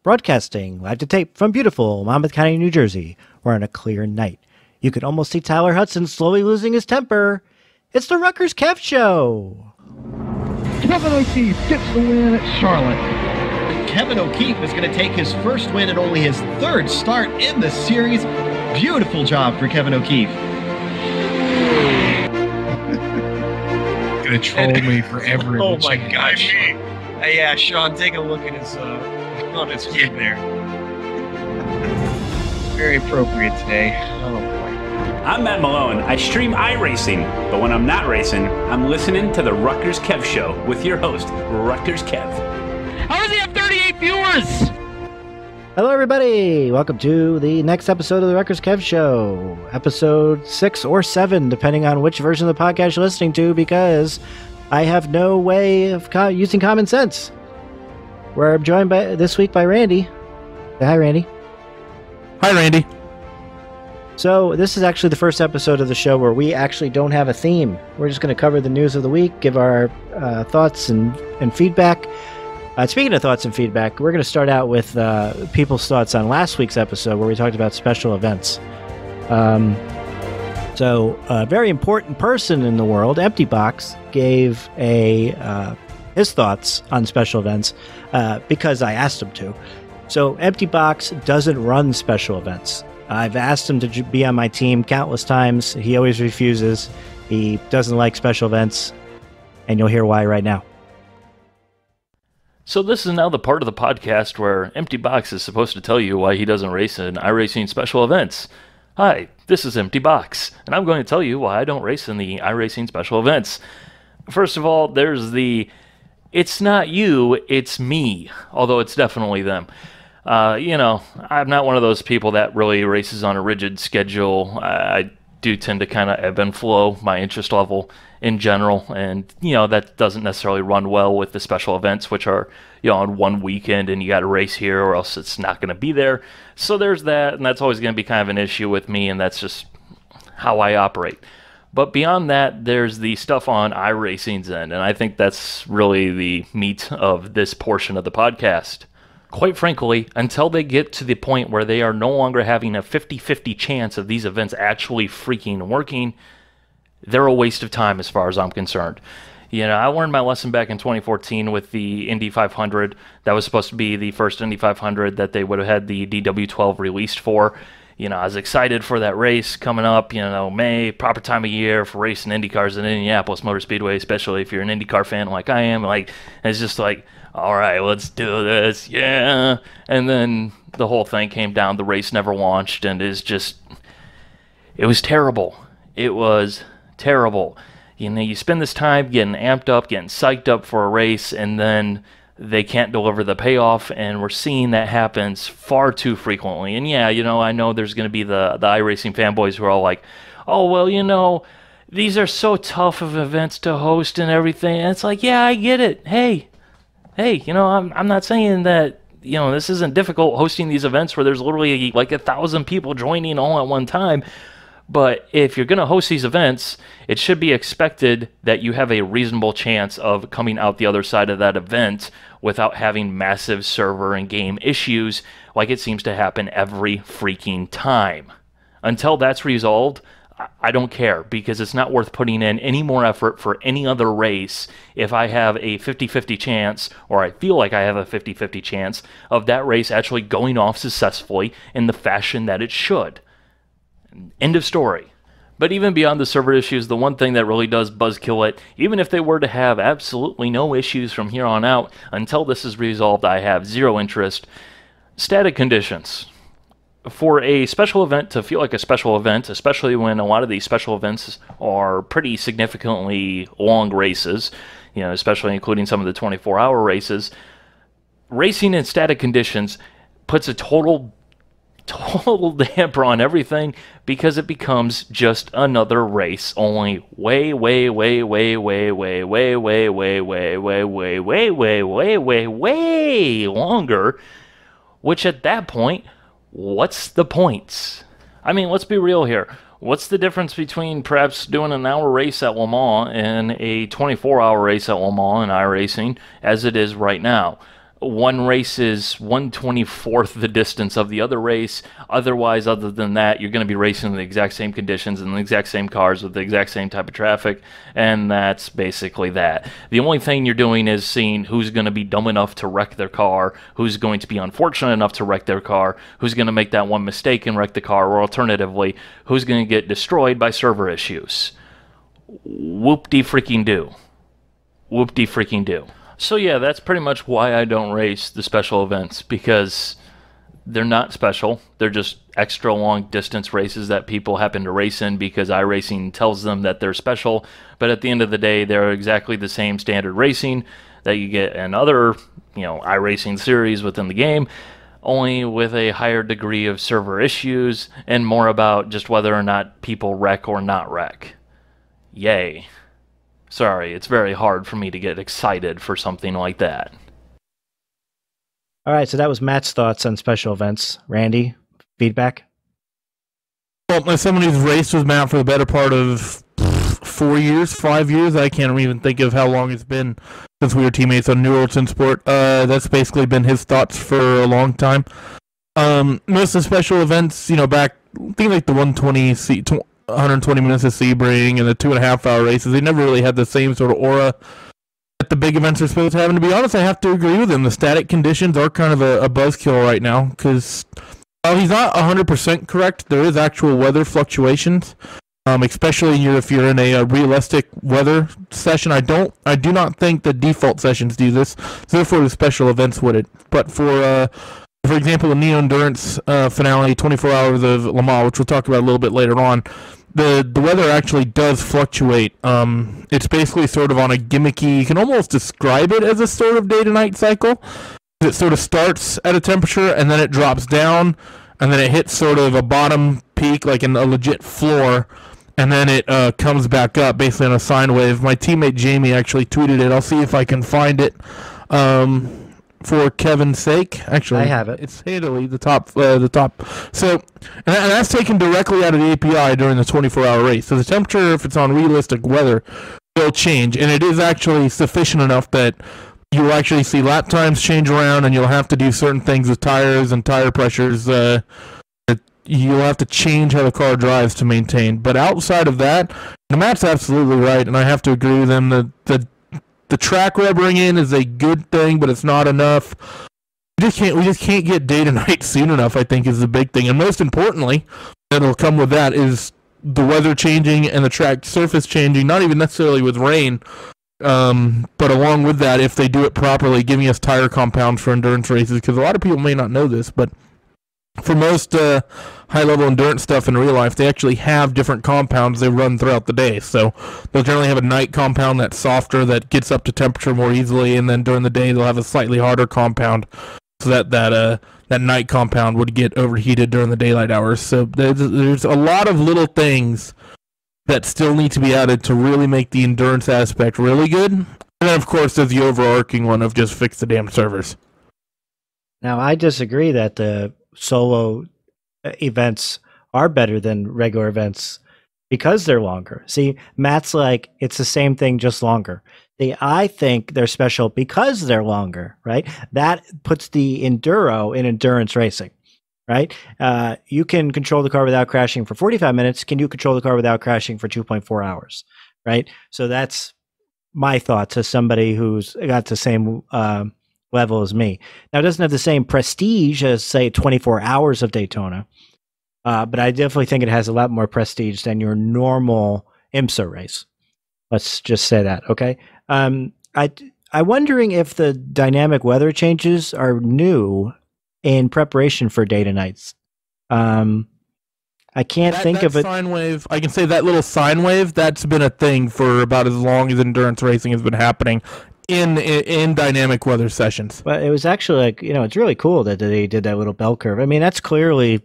Broadcasting live to tape from beautiful Monmouth County, New Jersey, where on a clear night, you can almost see Tyler Hudson slowly losing his temper. It's the RutgersKev Show. Kevin O'Keefe gets the win at Charlotte. Kevin O'Keefe is going to take his first win and only his third start in the series. Beautiful job for Kevin O'Keefe. Gonna troll me forever. Oh my gosh. Yeah, Sean, take a look at his on his kid there. Very appropriate today. Oh boy. I'm Matt Malone. I stream iRacing, but when I'm not racing, I'm listening to the RutgersKev Show with your host, RutgersKev. How does he have 38 viewers? Hello, everybody. Welcome to the next episode of the RutgersKev Show. Episode 6 or 7, depending on which version of the podcast you're listening to, because I have no way of using common sense. We're joined this week by Randy. Say hi, Randy. Hi, Randy. So this is actually the first episode of the show where we actually don't have a theme. We're just going to cover the news of the week, give our thoughts and feedback. Speaking of thoughts and feedback, we're going to start out with people's thoughts on last week's episode where we talked about special events. So a very important person in the world, Empty Box, gave his thoughts on special events because I asked him to. So Empty Box doesn't run special events. I've asked him to be on my team countless times. He always refuses. He doesn't like special events, and you'll hear why right now. So this is now the part of the podcast where Empty Box is supposed to tell you why he doesn't race in iRacing special events. Hi, this is Empty Box, and I'm going to tell you why I don't race in the iRacing special events. First of all, there's the it's not you, it's me, although it's definitely them. I'm not one of those people that really races on a rigid schedule. I do tend to kind of ebb and flow my interest level in general, and that doesn't necessarily run well with the special events, which are on one weekend and you got to race here or else it's not going to be there. So there's that, and that's always going to be kind of an issue with me, and that's just how I operate. But beyond that, there's the stuff on iRacing's end, and I think that's really the meat of this portion of the podcast. Quite frankly, until they get to the point where they are no longer having a 50-50 chance of these events actually freaking working, they're a waste of time as far as I'm concerned. I learned my lesson back in 2014 with the Indy 500. That was supposed to be the first Indy 500 that they would have had the DW12 released for. I was excited for that race coming up, May, proper time of year for racing IndyCars in Indianapolis Motor Speedway, especially if you're an IndyCar fan like I am. It's just like, all right, let's do this, yeah. And then the whole thing came down, the race never launched, and it was terrible. It was terrible. You spend this time getting amped up, getting psyched up for a race, and then they can't deliver the payoff, and we're seeing that happens far too frequently. And yeah, I know there's going to be the iRacing fanboys who are all like, oh, well, these are so tough of events to host and everything. And it's like, yeah, I get it. Hey, I'm not saying that, this isn't difficult hosting these events where there's literally like 1,000 people joining all at one time. But if you're going to host these events, it should be expected that you have a reasonable chance of coming out the other side of that event without having massive server and game issues like it seems to happen every freaking time. Until that's resolved, I don't care, because it's not worth putting in any more effort for any other race if I have a 50-50 chance, or I feel like I have a 50-50 chance, of that race actually going off successfully in the fashion that it should. End of story. But even beyond the server issues, the one thing that really does buzzkill it, even if they were to have absolutely no issues from here on out, until this is resolved, I have zero interest. Static conditions. For a special event to feel like a special event, especially when a lot of these special events are pretty significantly long races, especially including some of the 24-hour races, racing in static conditions puts a total damper on everything, because it becomes just another race, only way longer, which at that point, what's the points? I mean, let's be real here. What's the difference between perhaps doing an hour race at Le Mans and a 24-hour race at Le Mans in iRacing as it is right now? one race is 1/24th the distance of the other race. Otherwise, other than that, you're going to be racing in the exact same conditions and the exact same cars with the exact same type of traffic, and that's basically that. The only thing you're doing is seeing who's going to be dumb enough to wreck their car, who's going to be unfortunate enough to wreck their car, who's going to make that one mistake and wreck the car, or alternatively, who's going to get destroyed by server issues. Whoop-de-freaking-do. Whoop-de-freaking-do. So yeah, that's pretty much why I don't race the special events, because they're not special. They're just extra long distance races that people happen to race in because iRacing tells them that they're special, but at the end of the day, they're exactly the same standard racing that you get in other, iRacing series within the game, only with a higher degree of server issues and more about just whether or not people wreck or not wreck. Yay. Sorry, it's very hard for me to get excited for something like that. All right, so that was Matt's thoughts on special events. Randy, feedback? Well, as someone who's raced with Matt for the better part of 4 years, 5 years, I can't even think of how long it's been since we were teammates on New World Sin Sport. That's basically been his thoughts for a long time. Most of the special events, back, I think like the 120 minutes of Sebring and the 2.5 hour races, they never really had the same sort of aura that the big events are supposed to have. And to be honest, I have to agree with him. The static conditions are kind of a buzzkill right now, because while he's not 100% correct, there is actual weather fluctuations, especially if you're in a realistic weather session. I do not think the default sessions do this, so therefore the special events wouldn't. But for example, the Neo Endurance finale, 24 hours of Le Mans, which we'll talk about a little bit later on, the weather actually does fluctuate. It's basically sort of on a gimmicky, you can almost describe it as a sort of day-to-night cycle. It sort of starts at a temperature, and then it drops down, and then it hits sort of a bottom peak, like in a legit floor, and then it comes back up, basically on a sine wave. My teammate Jamie actually tweeted it. I'll see if I can find it. For Kevin's sake, actually, I have it. It's handily the top. So, and that's taken directly out of the API during the 24-hour race. So the temperature, if it's on realistic weather, will change, and it is actually sufficient enough that you'll actually see lap times change around, and you'll have to do certain things with tires and tire pressures. You'll have to change how the car drives to maintain. But outside of that, Matt's absolutely right, and I have to agree with him. The track rubbering in is a good thing, but it's not enough. We just can't get day to night soon enough, I think, is the big thing. And most importantly, that'll come with that is the weather changing and the track surface changing, not even necessarily with rain, but along with that, if they do it properly, giving us tire compounds for endurance races, because a lot of people may not know this, but for most high-level endurance stuff in real life, they actually have different compounds they run throughout the day. So they'll generally have a night compound that's softer, that gets up to temperature more easily, and then during the day they'll have a slightly harder compound, so that night compound would get overheated during the daylight hours. So there's a lot of little things that still need to be added to really make the endurance aspect really good. And then, of course, there's the overarching one of just fix the damn servers. Now, I disagree that the solo events are better than regular events because they're longer. See, Matt's like, it's the same thing, just longer. I think they're special because they're longer, right? That puts the enduro in endurance racing, right? You can control the car without crashing for 45 minutes. Can you control the car without crashing for 2.4 hours, right? So that's my thoughts as somebody who's got the same level as me. Now, it doesn't have the same prestige as, say, 24 hours of Daytona, but I definitely think it has a lot more prestige than your normal IMSA race. Let's just say that, okay? I'm wondering if the dynamic weather changes are new in preparation for day to nights. I can't think of it. Sine wave, I can say that little sine wave, that's been a thing for about as long as endurance racing has been happening in dynamic weather sessions. But it was actually like, it's really cool that they did that little bell curve. I mean, that's clearly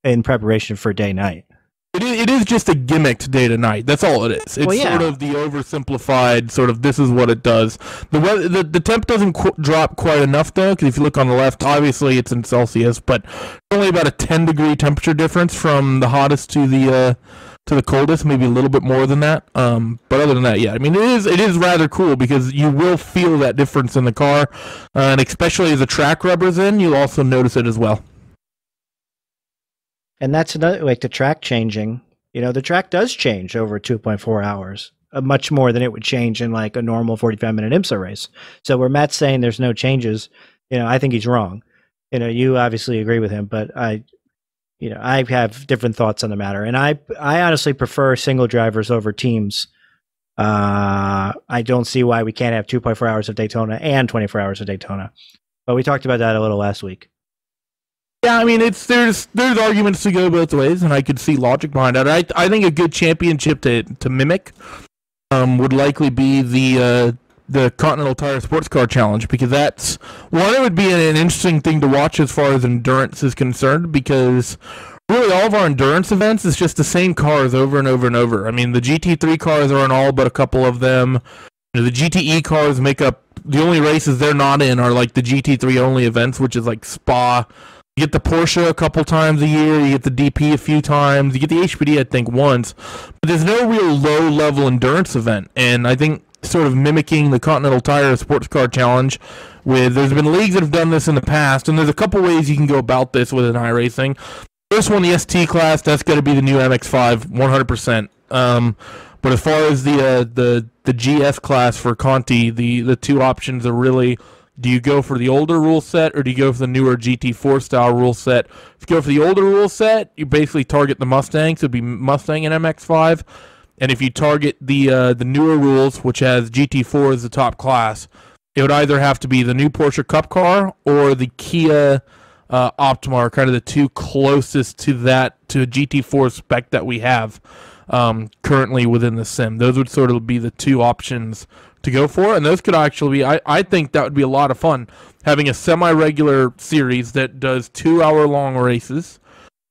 in preparation for day night. It is just a gimmicked day to night. That's all it is. It's sort of the oversimplified sort of this is what it does. The temp doesn't drop quite enough though, because if you look on the left, obviously it's in Celsius, but only about a 10-degree temperature difference from the hottest to the to the coldest, maybe a little bit more than that. But other than that, yeah, I mean, it is rather cool because you will feel that difference in the car, and especially as the track rubber's in, you'll also notice it as well. And that's another, like the track changing. You know, the track does change over 2.4 hours, much more than it would change in like a normal 45-minute IMSA race. So where Matt's saying there's no changes, you know, I think he's wrong. You know, you obviously agree with him, but I have different thoughts on the matter. And I honestly prefer single drivers over teams. I don't see why we can't have 2.4 hours of Daytona and 24 hours of Daytona. But we talked about that a little last week. Yeah, I mean, there's arguments to go both ways, and I could see logic behind it. I think a good championship to mimic would likely be the Continental Tire Sports Car Challenge, because that's one. It would be an interesting thing to watch as far as endurance is concerned, because really all of our endurance events is just the same cars over and over and over. I mean, the GT3 cars are in all but a couple of them. You know, the GTE cars make up the only races they're not in are like the GT3 only events, which is like Spa. You get the Porsche a couple times a year, you get the DP a few times, you get the HPD I think once, but there's no real low-level endurance event, and I think sort of mimicking the Continental Tire Sports Car Challenge, there's been leagues that have done this in the past, and there's a couple ways you can go about this within iRacing. First one, the ST class, that's got to be the new MX-5, 100%. But as far as the GS class for Conti, the two options are really, do you go for the older rule set or do you go for the newer GT4 style rule set? If you go for the older rule set, you basically target the Mustangs. It would be Mustang and MX-5. And if you target the newer rules, which has GT4 as the top class, it would either have to be the new Porsche Cup car or the Kia Optima, kind of the two closest to a GT4 spec that we have currently within the sim. Those would sort of be the two options to go for, and those could actually be, I think that would be a lot of fun, having a semi-regular series that does 2-hour-long races,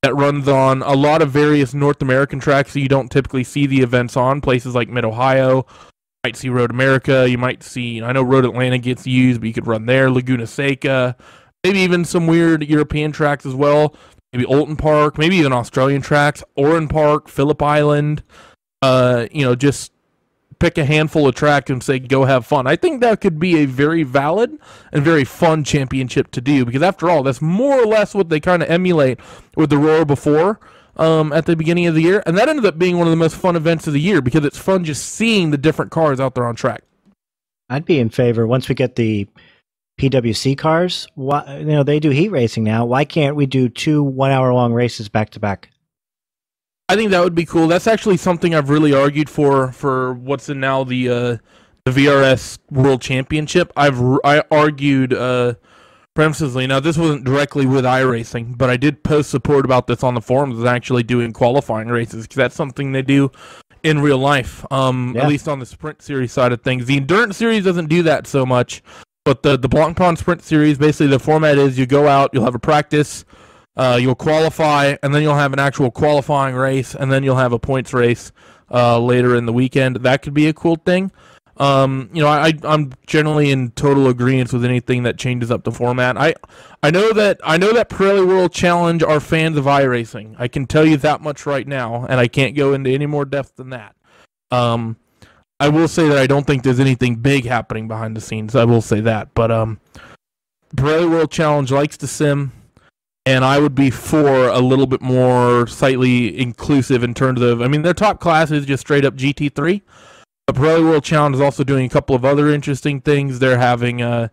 that runs on a lot of various North American tracks that you don't typically see the events on, places like Mid-Ohio. You might see Road America, you might see, I know Road Atlanta gets used, but you could run there, Laguna Seca, maybe even some weird European tracks as well, maybe Olton Park, maybe even Australian tracks, Oran Park, Phillip Island, just pick a handful of tracks and say, go have fun. I think that could be a very valid and very fun championship to do, because after all, that's more or less what they kind of emulate with the Roar before at the beginning of the year, and that ended up being one of the most fun events of the year, because it's fun just seeing the different cars out there on track. I'd be in favor, once we get the PWC cars, they do heat racing now. Why can't we do 2 1-hour-long races back-to-back? I think that would be cool. That's actually something I've really argued for what's in now the VRS World Championship. I argued preemptively. Now, this wasn't directly with iRacing, but I did post support about this on the forums, is actually doing qualifying races, because that's something they do in real life, at least on the Sprint Series side of things. The Endurance Series doesn't do that so much, but the Blancpain Sprint Series, basically the format is you go out, you'll have a practice, you'll qualify, and then you'll have an actual qualifying race, and then you'll have a points race later in the weekend. That could be a cool thing. I'm generally in total agreement with anything that changes up the format. I know that Pirelli World Challenge are fans of iRacing. I can tell you that much right now, and I can't go into any more depth than that. I will say that I don't think there's anything big happening behind the scenes. I will say that, but Pirelli World Challenge likes to sim. And I would be for a little bit more slightly inclusive in terms of, I mean, their top class is just straight up GT3. But Pirelli World Challenge is also doing a couple of other interesting things. They're having, one,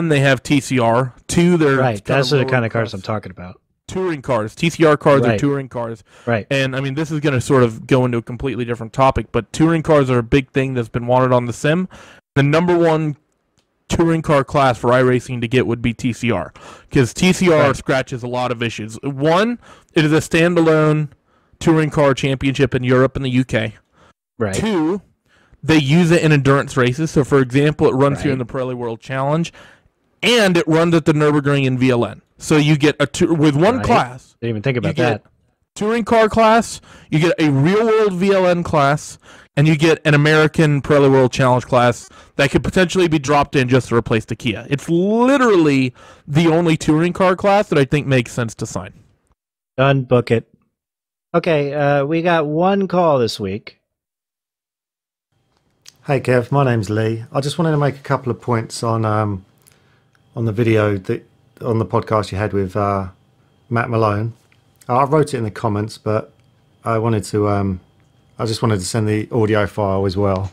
they have TCR. 2, they're... Right, those are the kind of cars I'm talking about. Touring cars. TCR cars are touring cars. Right. And, I mean, this is going to sort of go into a completely different topic, but touring cars are a big thing that's been wanted on the sim. The number one touring car class for iRacing to get would be TCR, because TCR scratches a lot of issues. One, it is a standalone touring car championship in Europe and the UK. Right. 2, they use it in endurance races. So, for example, it runs here in the Pirelli World Challenge, and it runs at the Nürburgring in VLN. So you get with one class. Didn't even think about that. Touring car class, you get a real-world VLN class, and you get an American Pirelli World Challenge class that could potentially be dropped in just to replace the Kia. It's literally the only touring car class that I think makes sense to sign. Done. Book it. Okay, we got one call this week. Hey Kev, my name's Lee. I just wanted to make a couple of points on the video on the podcast you had with Matt Malone. I wrote it in the comments, but I just wanted to send the audio file as well.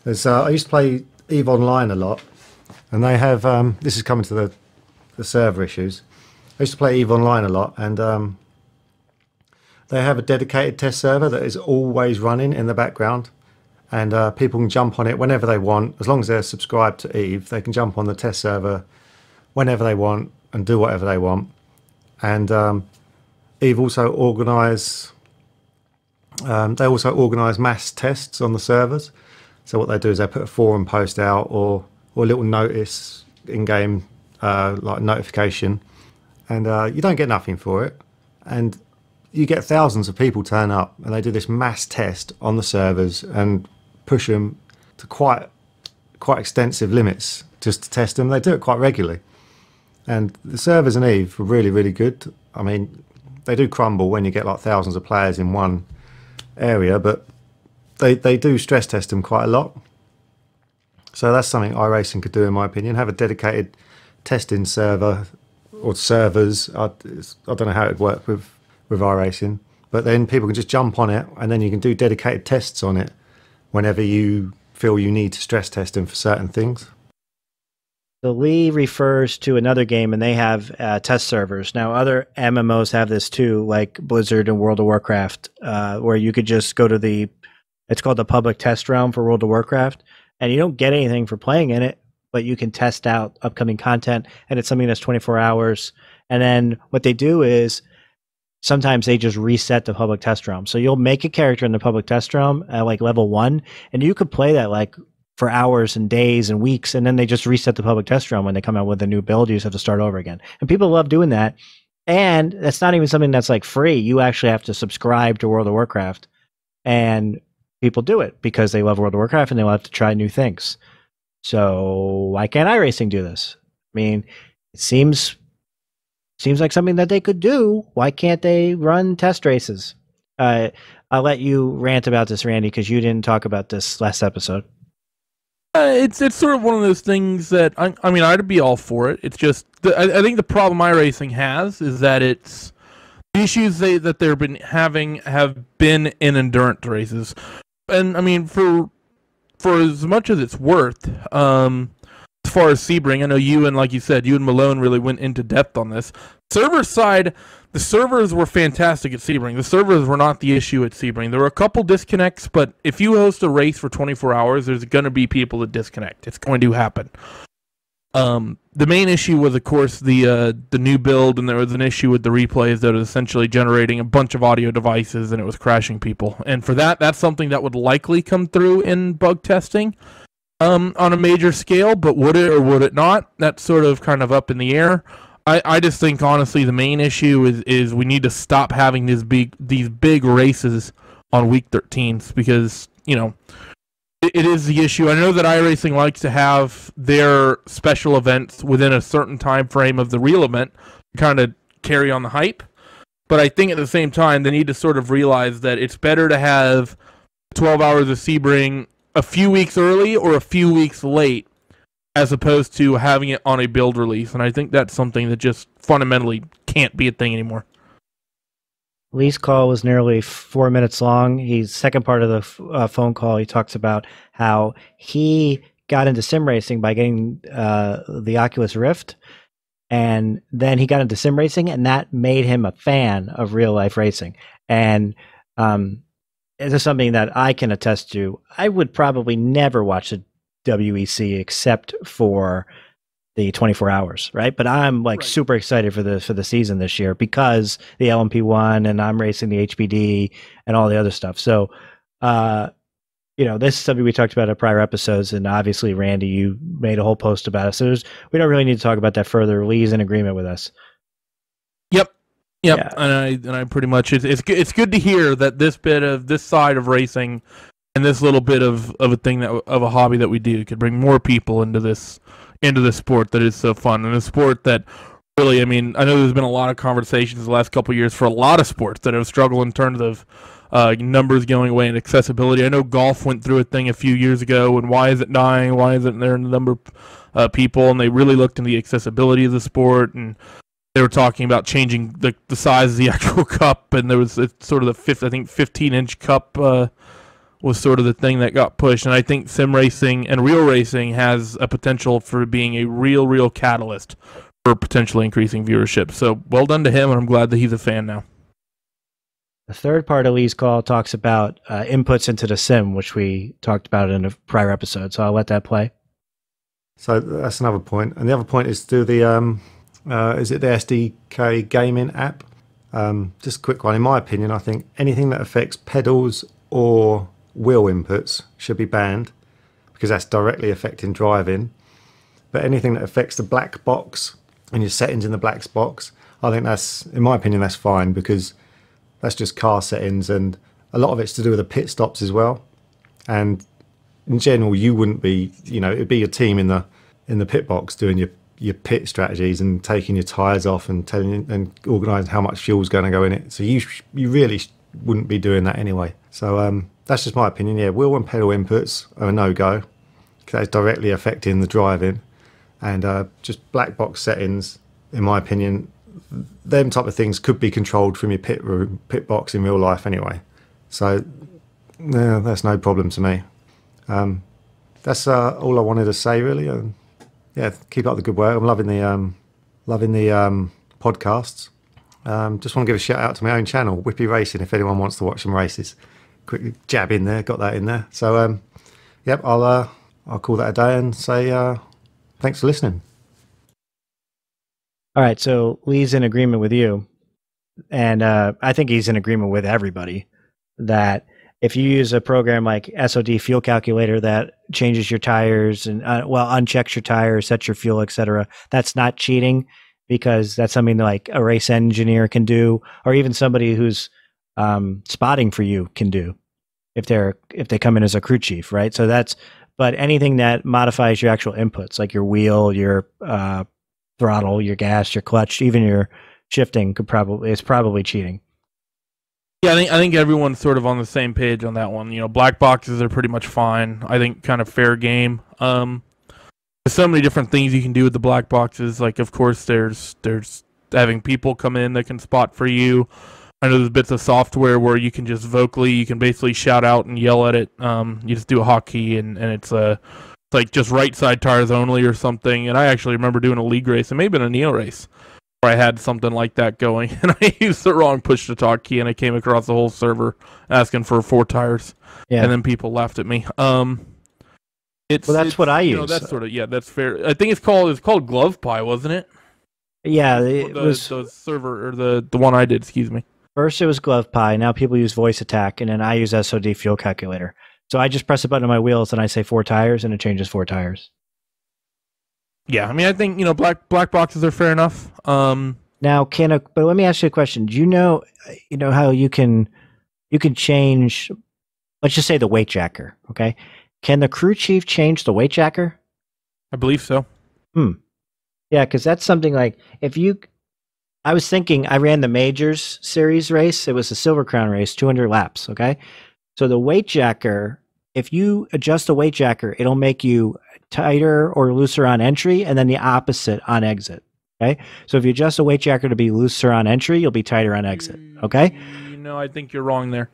I used to play EVE Online a lot, and they have this is coming to the server issues. I used to play EVE Online a lot, and they have a dedicated test server that is always running in the background, and people can jump on it whenever they want. As long as they're subscribed to EVE, they can jump on the test server whenever they want and do whatever they want. And EVE also organise mass tests on the servers. So what they do is they put a forum post out or a little notice in-game like notification, and you don't get nothing for it, and you get thousands of people turn up, and they do this mass test on the servers and push them to quite extensive limits just to test them. They do it quite regularly, and the servers in EVE are really, really good. I mean, they do crumble when you get like thousands of players in one area, but they do stress test them quite a lot. So that's something iRacing could do, in my opinion. Have a dedicated testing server or servers. I don't know how it'd work with iRacing, but then people can just jump on it, and then you can do dedicated tests on it whenever you feel you need to stress test them for certain things. The Lee refers to another game, and they have test servers. Now, other MMOs have this too, like Blizzard and World of Warcraft, where you could just go to it's called the public test realm for World of Warcraft, and you don't get anything for playing in it, but you can test out upcoming content, and it's something that's 24 hours. And then what they do is sometimes they just reset the public test realm. So you'll make a character in the public test realm at like level 1, and you could play that like for hours and days and weeks, and then they just reset the public test realm when they come out with a new build. You just have to start over again. And people love doing that. And that's not even something that's like free. You actually have to subscribe to World of Warcraft, and people do it because they love World of Warcraft and they love to try new things. So why can't iRacing do this? I mean, it seems like something that they could do. Why can't they run test races? I'll let you rant about this, Randy, because you didn't talk about this last episode. It's sort of one of those things that I mean, I'd be all for it. It's just I think the problem iRacing has is that it's the issues that they've been having have been in endurance races, and I mean for as much as it's worth, as far as Sebring, I know you and, like you said, you and Malone really went into depth on this. Server side, the servers were fantastic at Sebring. The servers were not the issue at Sebring. There were a couple disconnects, but if you host a race for 24 hours, there's going to be people that disconnect. It's going to happen. The main issue was, of course, the new build, and there was an issue with the replays that was essentially generating a bunch of audio devices, and it was crashing people. And for that's something that would likely come through in bug testing on a major scale, but would it or would it not? That's sort of kind of up in the air. I just think, honestly, the main issue is we need to stop having these big races on week 13s because, you know, it is the issue. I know that iRacing likes to have their special events within a certain time frame of the real event to kind of carry on the hype, but I think at the same time they need to sort of realize that it's better to have 12 hours of Sebring a few weeks early or a few weeks late as opposed to having it on a build release, and I think that's something that just fundamentally can't be a thing anymore. Lee's call was nearly 4 minutes long. Second part of the phone call, he talks about how he got into sim racing by getting the Oculus Rift, and then he got into sim racing, and that made him a fan of real life racing. And this is something that I can attest to. I would probably never watch the WEC except for the 24 hours, right? But I'm like super excited for the season this year because the LMP1 and I'm racing the HPD and all the other stuff. So, you know, this is something we talked about in prior episodes, and obviously, Randy, you made a whole post about it. So we don't really need to talk about that further. Lee's in agreement with us. Yep. Yeah. And I pretty much it's good to hear that this side of racing and this little bit of a hobby that we do could bring more people into this sport that is so fun, and a sport that really, I mean, I know there's been a lot of conversations the last couple of years for a lot of sports that have struggled in terms of numbers going away and accessibility. I know golf went through a thing a few years ago, and why is it dying? Why isn't there a number of people? And they really looked into the accessibility of the sport, and they were talking about changing the size of the actual cup, and there was sort of the 15-inch cup was sort of the thing that got pushed. And I think sim racing and real racing has a potential for being a real catalyst for potentially increasing viewership. So well done to him, and I'm glad that he's a fan now. The third part of Lee's call talks about inputs into the sim, which we talked about in a prior episode. So I'll let that play. So that's another point. And the other point is to the, is it the SDK gaming app? Just a quick one. In my opinion, I think anything that affects pedals or wheel inputs should be banned because that's directly affecting driving. But anything that affects the black box and your settings in the black box, I think that's, in my opinion, that's fine because that's just car settings, and a lot of it's to do with the pit stops as well. And in general, you wouldn't be, it'd be your team in the pit box doing your pit strategies and taking your tyres off and telling you and organising how much fuel's going to go in it. So you really wouldn't be doing that anyway. So that's just my opinion. Yeah, wheel and pedal inputs are a no-go because that's directly affecting the driving. And just black box settings, in my opinion, them type of things could be controlled from your pit box in real life anyway. So that's no problem to me. That's all I wanted to say really. Yeah, keep up the good work. I'm loving the podcasts. Just want to give a shout out to my own channel, Whippy Racing, if anyone wants to watch some races. Quickly jab in there, got that in there. So yep, I'll call that a day and say thanks for listening. All right, so Lee's in agreement with you, and I think he's in agreement with everybody that if you use a program like SOD Fuel Calculator that changes your tires and unchecks your tires, sets your fuel, etc., that's not cheating because that's something like a race engineer can do, or even somebody who's spotting for you can do if they come in as a crew chief, right? So but anything that modifies your actual inputs, like your wheel, your throttle, your gas, your clutch, even your shifting is probably cheating. Yeah, I think everyone's sort of on the same page on that one. Black boxes are pretty much fine. I think kind of fair game. There's so many different things you can do with the black boxes. Like, of course, there's having people come in that can spot for you. I know there's bits of software where you can just you can basically shout out and yell at it. You just do a hotkey and it's like just right side tires only or something. And I actually remember doing a league race, and maybe in a Neo race, where I had something like that going, and I used the wrong push to talk key, and I came across the whole server asking for 4 tires, and then people laughed at me. That's what I use. That's that's fair. I think it's called Glove Pie, wasn't it? Yeah, it was the server, or the one I did. Excuse me. First it was Glove Pie. Now people use Voice Attack, and then I use SOD Fuel Calculator. So I just press a button on my wheels and I say 4 tires, and it changes 4 tires. Yeah, I mean, I think black boxes are fair enough. Now, but let me ask you a question. Do you know how you can change? Let's just say the weight jacker. Okay, can the crew chief change the weight jacker? I believe so. Yeah, because that's something like I was thinking I ran the Majors Series race. It was a Silver Crown race, 200 laps. Okay. So the weight jacker, if you adjust the weight jacker, it'll make you tighter or looser on entry, and then the opposite on exit. Okay. So if you adjust the weight jacker to be looser on entry, you'll be tighter on exit. Okay. I think you're wrong there.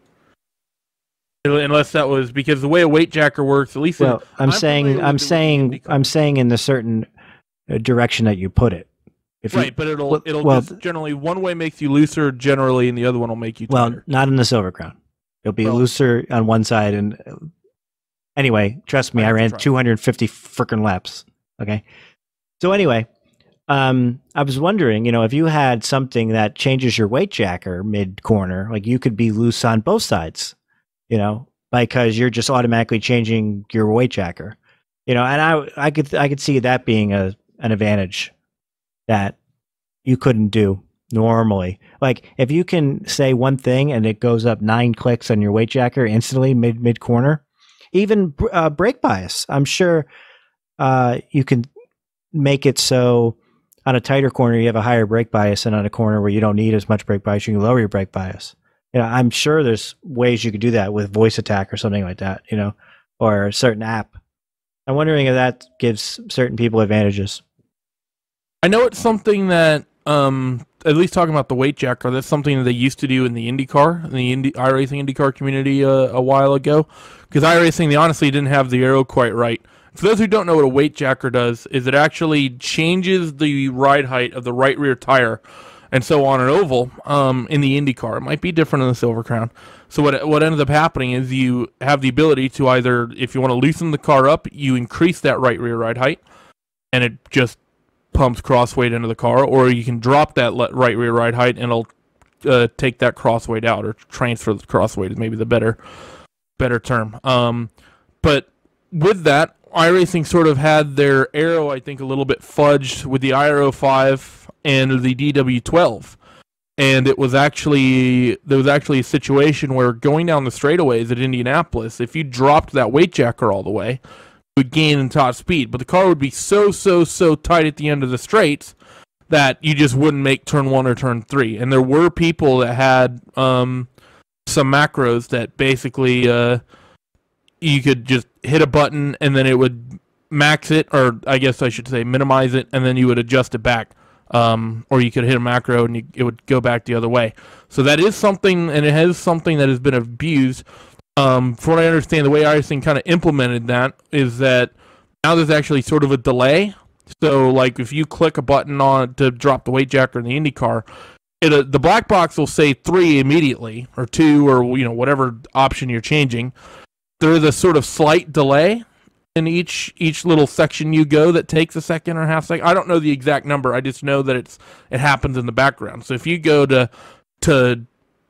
Unless that was because the way a weight jacker works, at least. Well, I'm saying in the certain direction that you put it. But it'll just generally one way makes you looser generally, and the other one will make you tighter. Well, not in the Silver Crown. It'll be looser on one side, and anyway, trust me, I ran 250 freaking laps. Okay, so anyway, I was wondering, if you had something that changes your weight jacker mid corner, like you could be loose on both sides, because you're just automatically changing your weight jacker, and I could see that being an advantage that you couldn't do normally. Like if you can say one thing and it goes up 9 clicks on your weight jacker instantly mid corner, even brake bias, I'm sure you can make it so on a tighter corner, you have a higher brake bias, and on a corner where you don't need as much brake bias, you can lower your brake bias. I'm sure there's ways you could do that with voice attack or something like that, or a certain app. I'm wondering if that gives certain people advantages. I know it's something that, at least talking about the weight jacker, that's something that they used to do in the IndyCar, in the iRacing IndyCar community a while ago. Because iRacing, they honestly didn't have the aero quite right. For those who don't know what a weight jacker does, is it actually changes the ride height of the right rear tire. And so on an oval, in the IndyCar, it might be different in the Silver Crown. So what ends up happening is you have the ability to either, if you want to loosen the car up, you increase that right rear ride height, and it just pumps crossweight into the car, or you can drop that right rear ride height, and it'll take that crossweight out, or transfer the crossweight is maybe the better term. But with that, iRacing sort of had their aero, I think, a little bit fudged with the iRo5 and the DW12, and there was actually a situation where going down the straightaways at Indianapolis, if you dropped that weight jacker all the way, you would gain in top speed, but the car would be so tight at the end of the straights that you just wouldn't make turn 1 or turn 3. And there were people that had some macros that basically you could just hit a button and then it would max it, or I guess I should say minimize it, and then you would adjust it back. Or you could hit a macro and it would go back the other way. So that is something, and it has something that has been abused. From what I understand, the way iRacing kind of implemented that is that now there's actually sort of a delay. So, like, if you click a button on to drop the weight jacker in the IndyCar, the black box will say 3 immediately, or 2, or whatever option you're changing. There is a sort of slight delay in each little section you go that takes a second or half second. I don't know the exact number. I just know that it happens in the background. So if you go to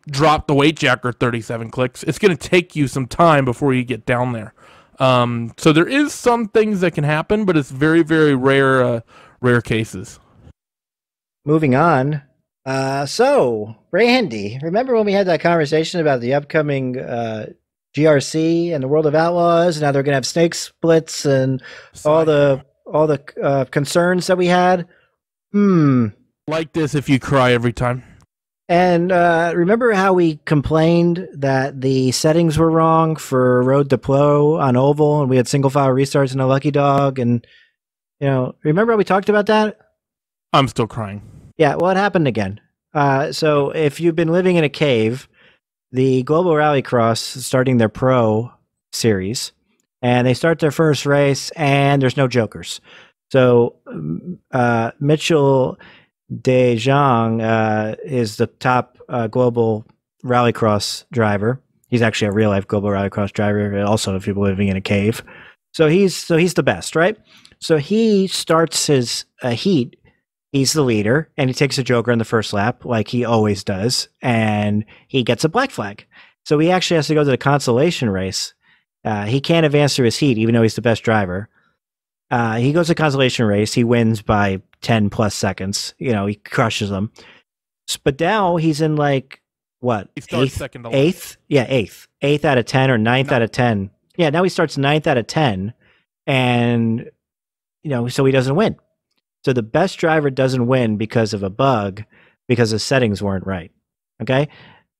drop the weight jacker 37 clicks, it's going to take you some time before you get down there. So there is some things that can happen, but it's very, very rare cases. Moving on. So, Randy, remember when we had that conversation about the upcoming GRC and the World of Outlaws, and now they're going to have snake splits and all the concerns that we had? Like this if you cry every time. And remember how we complained that the settings were wrong for Road to Pro on Oval, and we had single file restarts in a Lucky Dog, and remember how we talked about that? I'm still crying. Yeah, well, it happened again. So if you've been living in a cave, the Global Rallycross is starting their Pro series, and they start their first race, and there's no jokers. So Mitchell De Jong is the top global rallycross driver. He's actually a real life global rallycross driver, also if you're living in a cave. So he's the best, right? So he starts his heat. He's the leader, and he takes a joker in the first lap, like he always does, and he gets a black flag. So he actually has to go to the consolation race. He can't advance through his heat, even though he's the best driver. He goes to consolation race. He wins by 10 plus seconds. He crushes them. But now he's in what? He starts second to last. Eighth? Yeah, eighth. 8th out of 10 or 9th out of 10. Yeah, now he starts 9th out of 10, and so he doesn't win. So the best driver doesn't win because of a bug, because the settings weren't right. Okay?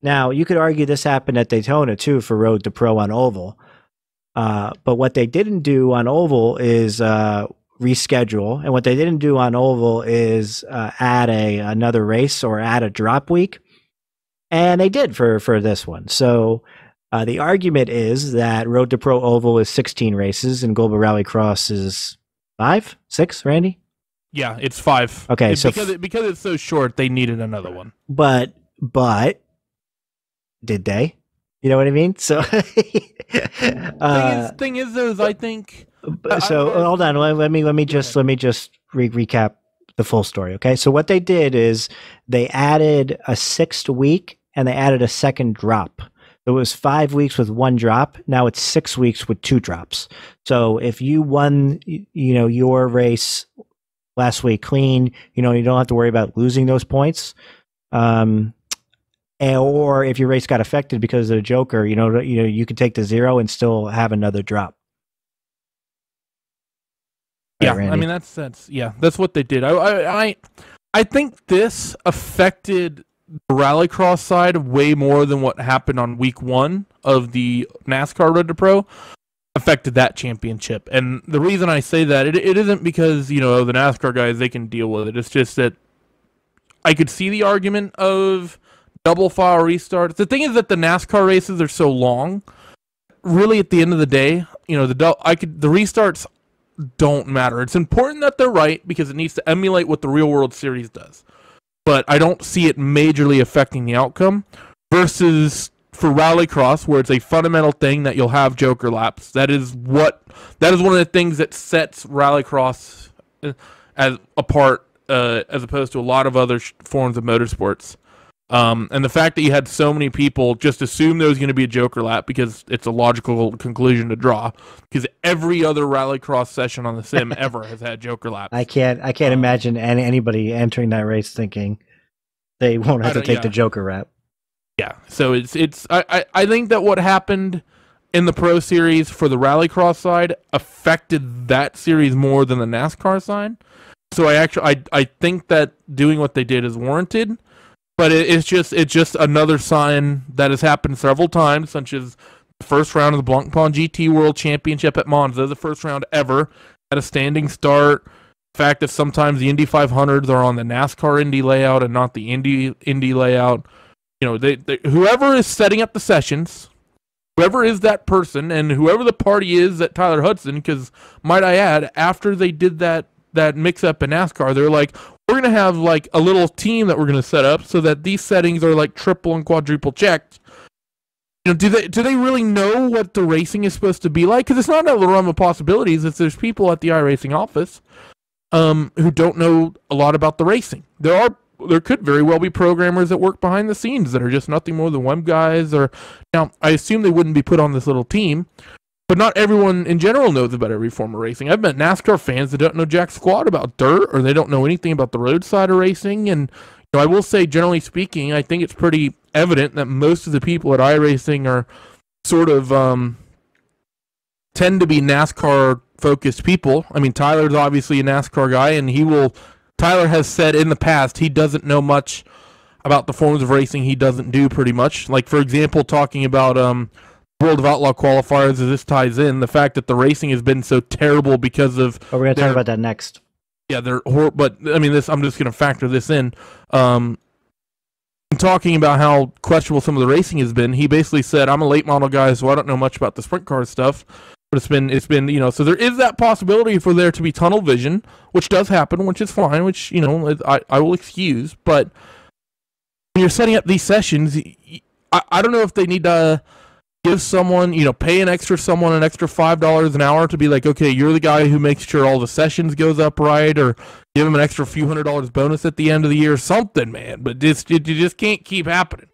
Now, you could argue this happened at Daytona, too, for Road to Pro on Oval. But what they didn't do on Oval is reschedule. And what they didn't do on Oval is add another race or add a drop week. And they did for this one. So the argument is that Road to Pro Oval is 16 races and Global Rallycross is 5, 6, Randy? Yeah, it's 5. Okay, so because it's so short, they needed another one. But did they? You know what I mean? So thing is, though, I think. Hold on. Let me just recap the full story. Okay, so what they did is they added a 6th week and they added a second drop. It was 5 weeks with 1 drop. Now it's 6 weeks with 2 drops. So if you won, your race last week clean, you don't have to worry about losing those points. Or if your race got affected because of the joker, you can take the 0 and still have another drop. Yeah, Randy? I mean that's what they did. I think this affected the Rallycross side way more than what happened on week 1 of the NASCAR Road to Pro affected that championship. And the reason I say that, it isn't because, the NASCAR guys, they can deal with it. It's just that I could see the argument of double file restarts. The thing is that the NASCAR races are so long. Really, at the end of the day, the restarts don't matter. It's important that they're right because it needs to emulate what the real World Series does. But I don't see it majorly affecting the outcome versus for Rallycross, where it's a fundamental thing that you'll have Joker laps. That is one of the things that sets Rallycross as apart as opposed to a lot of other forms of motorsports. And the fact that you had so many people just assume there was going to be a Joker lap because it's a logical conclusion to draw, because every other Rallycross session on the sim ever has had Joker laps. I can't imagine anybody entering that race thinking they won't have to take the Joker lap. Yeah, so I think that what happened in the Pro Series for the Rallycross side affected that series more than the NASCAR side. So I think that doing what they did is warranted. But it's just another sign that has happened several times, such as the first round of the Blancpain GT World Championship at Monza, the first round ever, at a standing start. The fact that sometimes the Indy 500s are on the NASCAR Indy layout and not the Indy layout. Whoever is setting up the sessions, whoever is that person, and whoever the party is at Tyler Hudson, because might I add, after they did that mix-up in NASCAR, they're like, we're going to have like a little team that we're going to set up so that these settings are like triple and quadruple checked. Do they really know what the racing is supposed to be like? Because it's not out of the realm of possibilities. It's there's people at the iRacing office who don't know a lot about the racing. There could very well be programmers that work behind the scenes that are just nothing more than web guys. Now, I assume they wouldn't be put on this little team. But not everyone in general knows about every form of racing. I've met NASCAR fans that don't know jack squat about dirt, or they don't know anything about the roadside of racing. And I will say, generally speaking, I think it's pretty evident that most of the people at iRacing are sort of tend to be NASCAR-focused people. I mean, Tyler's obviously a NASCAR guy, and Tyler has said in the past he doesn't know much about the forms of racing he doesn't do pretty much. Like, for example, talking about World of Outlaw qualifiers, as this ties in, the fact that the racing has been so terrible because of... Oh, we're going to talk about that next. Yeah, they're horrible, but I mean, I'm just going to factor this in. Talking about how questionable some of the racing has been, he basically said, I'm a late model guy, so I don't know much about the sprint car stuff, but it's been so there is that possibility for there to be tunnel vision, which does happen, which is fine, which, I will excuse, but when you're setting up these sessions, I don't know if they need to give someone, pay an extra $5 an hour to be like, okay, you're the guy who makes sure all the sessions goes up right, or give them an extra few $100 bonus at the end of the year, something, man. But you just can't keep happening.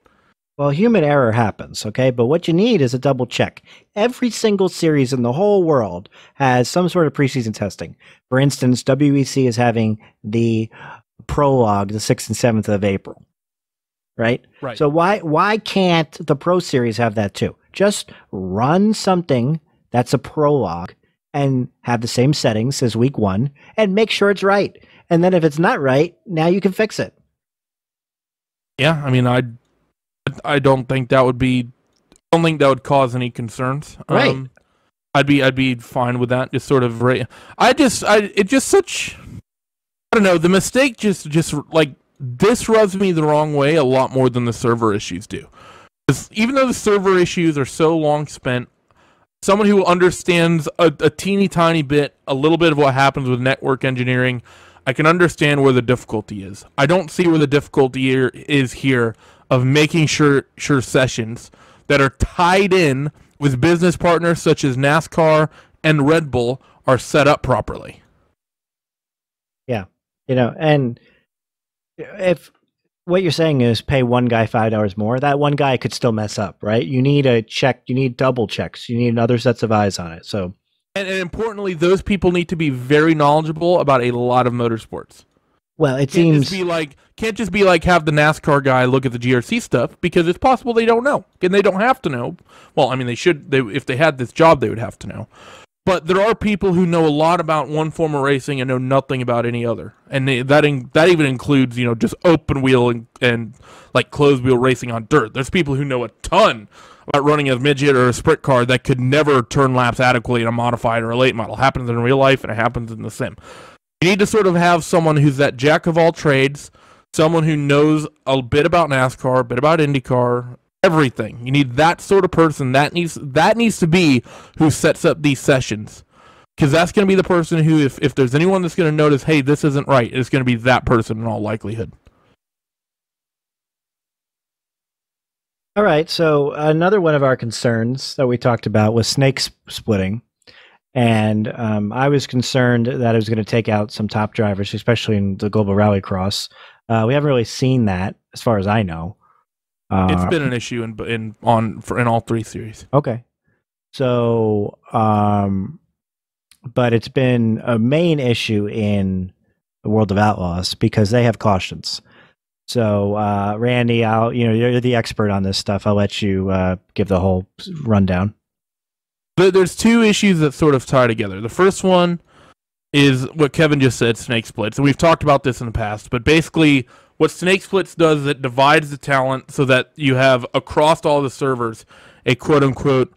Well, human error happens, okay? But what you need is a double check. Every single series in the whole world has some sort of preseason testing. For instance, WEC is having the prologue the 6th and 7th of April. Right? So why can't the Pro Series have that too? Just run something that's a prologue and have the same settings as week 1 and make sure it's right. And then if it's not right, now you can fix it. Yeah, I mean, I don't think that would cause any concerns. Right. I'd be fine with that. Just sort of the mistake just like, this rubs me the wrong way a lot more than the server issues do. Even though the server issues are so long spent, someone who understands a teeny tiny bit, a little bit of what happens with network engineering, I can understand where the difficulty is. I don't see where the difficulty is here of making sure sessions that are tied in with business partners such as NASCAR and Red Bull are set up properly. Yeah. And if what you're saying is pay one guy $5 more, that one guy could still mess up, right? You need a check, you need double checks, you need other sets of eyes on it. So, and importantly, those people need to be very knowledgeable about a lot of motorsports. Well, it seems can't just be like have the NASCAR guy look at the GRC stuff, because it's possible they don't know, and they don't have to know. Well, I mean, they should. If they had this job, they would have to know. But there are people who know a lot about one form of racing and know nothing about any other, and that even includes just open wheel and like closed wheel racing on dirt. There's people who know a ton about running a midget or a sprint car that could never turn laps adequately in a modified or a late model. It happens in real life and it happens in the sim. You need to sort of have someone who's that jack of all trades, someone who knows a bit about NASCAR, a bit about IndyCar, everything. You need that sort of person. That needs to be who sets up these sessions, because that's going to be the person who, if there's anyone that's going to notice, hey, this isn't right, it's going to be that person in all likelihood. All right, so another one of our concerns that we talked about was snake splitting. And I was concerned that it was going to take out some top drivers, especially in the Global Rallycross. We haven't really seen that, as far as I know. It's been an issue in all three series. Okay, so but it's been a main issue in the World of Outlaws because they have cautions. So Randy, you're the expert on this stuff. I'll let you give the whole rundown. There's two issues that sort of tie together. The first one is what Kevin just said, snake splits. And we've talked about this in the past, but basically what snake splits does is it divides the talent so that you have across all the servers a quote-unquote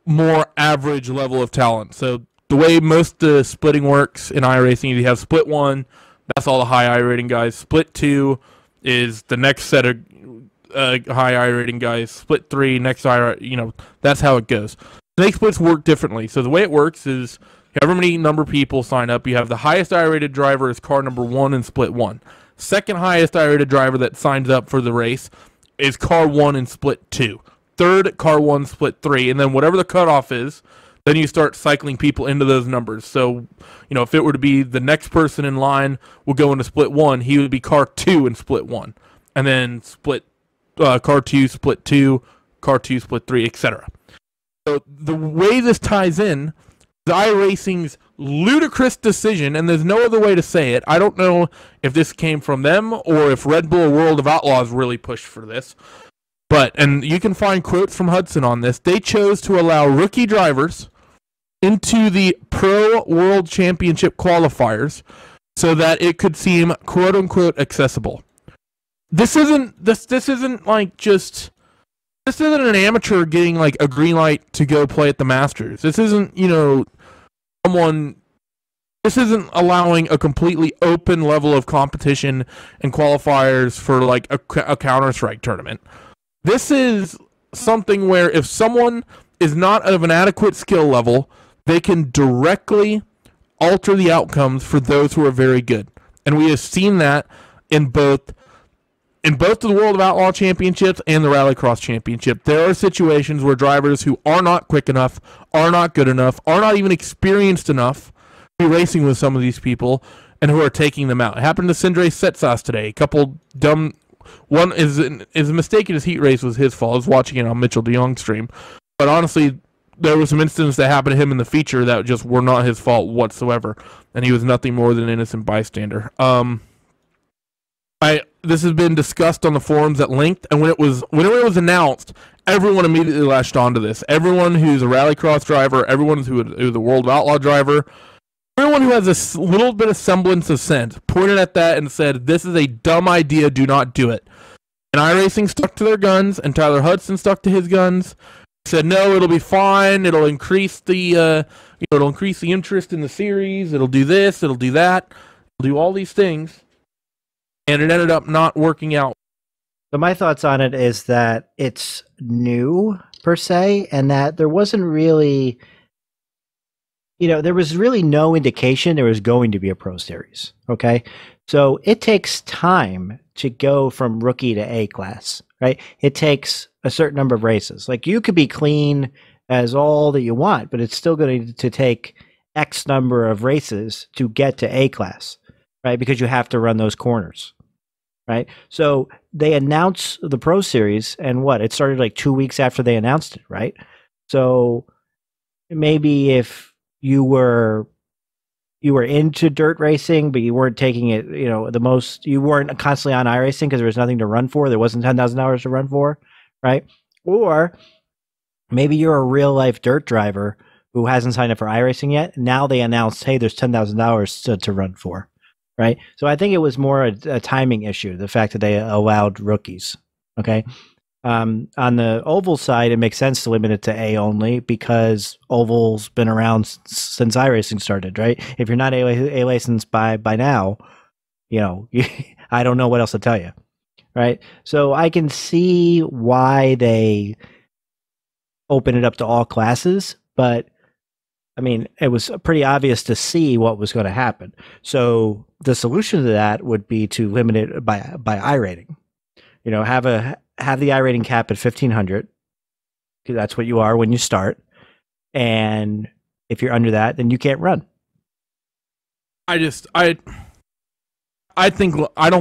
more average level of talent. So the way most of the splitting works in iRacing, you have split 1, that's all the high I-rating guys. Split 2 is the next set of high I-rating guys. Split 3, next that's how it goes. Snake splits work differently. So the way it works is however many number of people sign up, you have the highest I-rated driver is car number 1 in split 1. Second highest I-rated driver that signs up for the race is car 1 in split 2. Third, car 1 split 3. And then whatever the cutoff is, then you start cycling people into those numbers. So, if it were to be the next person in line will go into split 1, he would be car 2 in split 1. And then split car 2, split 2, car 2, split 3, etc. So the way this ties in is iRacing's ludicrous decision, and there's no other way to say it. I don't know if this came from them or if Red Bull World of Outlaws really pushed for this. And you can find quotes from Hudson on this. They chose to allow rookie drivers into the Pro World Championship qualifiers so that it could seem quote unquote accessible. This isn't an amateur getting like a green light to go play at the Masters. This isn't, this isn't allowing a completely open level of competition and qualifiers for like a Counter-Strike tournament. This is something where if someone is not of an adequate skill level, they can directly alter the outcomes for those who are very good. And we have seen that in both the World of Outlaw Championships and the Rallycross Championship. There are situations where drivers who are not quick enough, are not good enough, are not even experienced enough to be racing with some of these people, and who are taking them out. It happened to Sindre Setsas today. A couple dumb... One is a mistake in his heat race was his fault. I was watching it on Mitchell de Jong's stream. But honestly, there was some incidents that happened to him in the feature that just were not his fault whatsoever. And he was nothing more than an innocent bystander. This has been discussed on the forums at length, and when it was announced, everyone immediately latched onto this. Everyone who's a rallycross driver, everyone who's a World of Outlaw driver, everyone who has a little bit of semblance of sense pointed at that and said, this is a dumb idea, do not do it. And iRacing stuck to their guns, and Tyler Hudson stuck to his guns. He said, no, it'll be fine, it'll increase the interest in the series, it'll do this, it'll do that, it'll do all these things. And it ended up not working out. So my thoughts on it is that it's new, per se, and that there wasn't really... there was really no indication there was going to be a pro series, okay? So it takes time to go from rookie to A class, right? It takes a certain number of races. Like, you could be clean as all that you want, but it's still going to take X number of races to get to A class, right? Because you have to run those corners, right? So they announced the pro series, and it started like 2 weeks after they announced it, right? So maybe if you were into dirt racing, but you weren't taking it, you weren't constantly on iRacing because there was nothing to run for. There wasn't 10,000 hours to run for, right? Or maybe you're a real life dirt driver who hasn't signed up for iRacing yet. Now they announced, hey, there's $10,000 to run for, right? So I think it was more a timing issue, the fact that they allowed rookies. Okay. On the oval side, it makes sense to limit it to A only because oval's been around since iRacing started, right? If you're not A licensed by now, you know, I don't know what else to tell you, right? So I can see why they open it up to all classes, but I mean, it was pretty obvious to see what was going to happen. So the solution to that would be to limit it by iRating. You know, have the iRating cap at 1,500, because that's what you are when you start. And if you're under that, then you can't run. I don't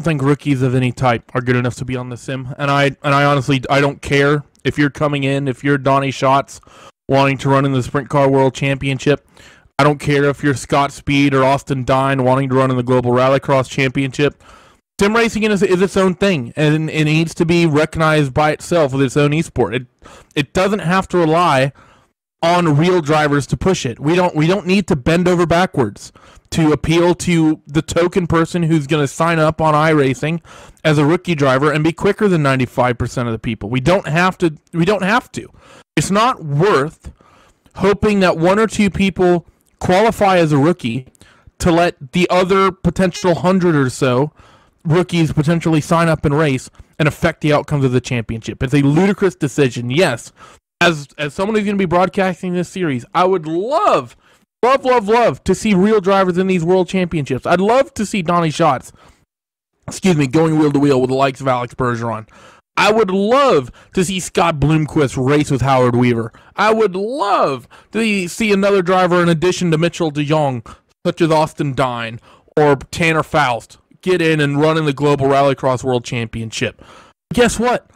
think rookies of any type are good enough to be on the sim, and I honestly don't care if you're coming in, if you're Donnie Schatz wanting to run in the Sprint Car World Championship. I don't care if you're Scott Speed or Austin Dine wanting to run in the Global Rallycross Championship. Sim racing is its own thing, and it needs to be recognized by itself with its own esport. It doesn't have to rely on real drivers to push it. We don't need to bend over backwards to appeal to the token person who's going to sign up on iRacing as a rookie driver and be quicker than 95% of the people. We don't have to. It's not worth hoping that one or two people qualify as a rookie to let the other potential 100 or so rookies potentially sign up and race and affect the outcomes of the championship. It's a ludicrous decision. Yes, as someone who's going to be broadcasting this series, I would love to see real drivers in these world championships. I'd love to see Donnie Schatz, going wheel to wheel with the likes of Alex Bergeron. I would love to see Scott Bloomquist race with Howard Weaver. I would love to see another driver in addition to Mitchell de Jong, such as Austin Dine or Tanner Faust, get in and run in the Global Rallycross World Championship. Guess what?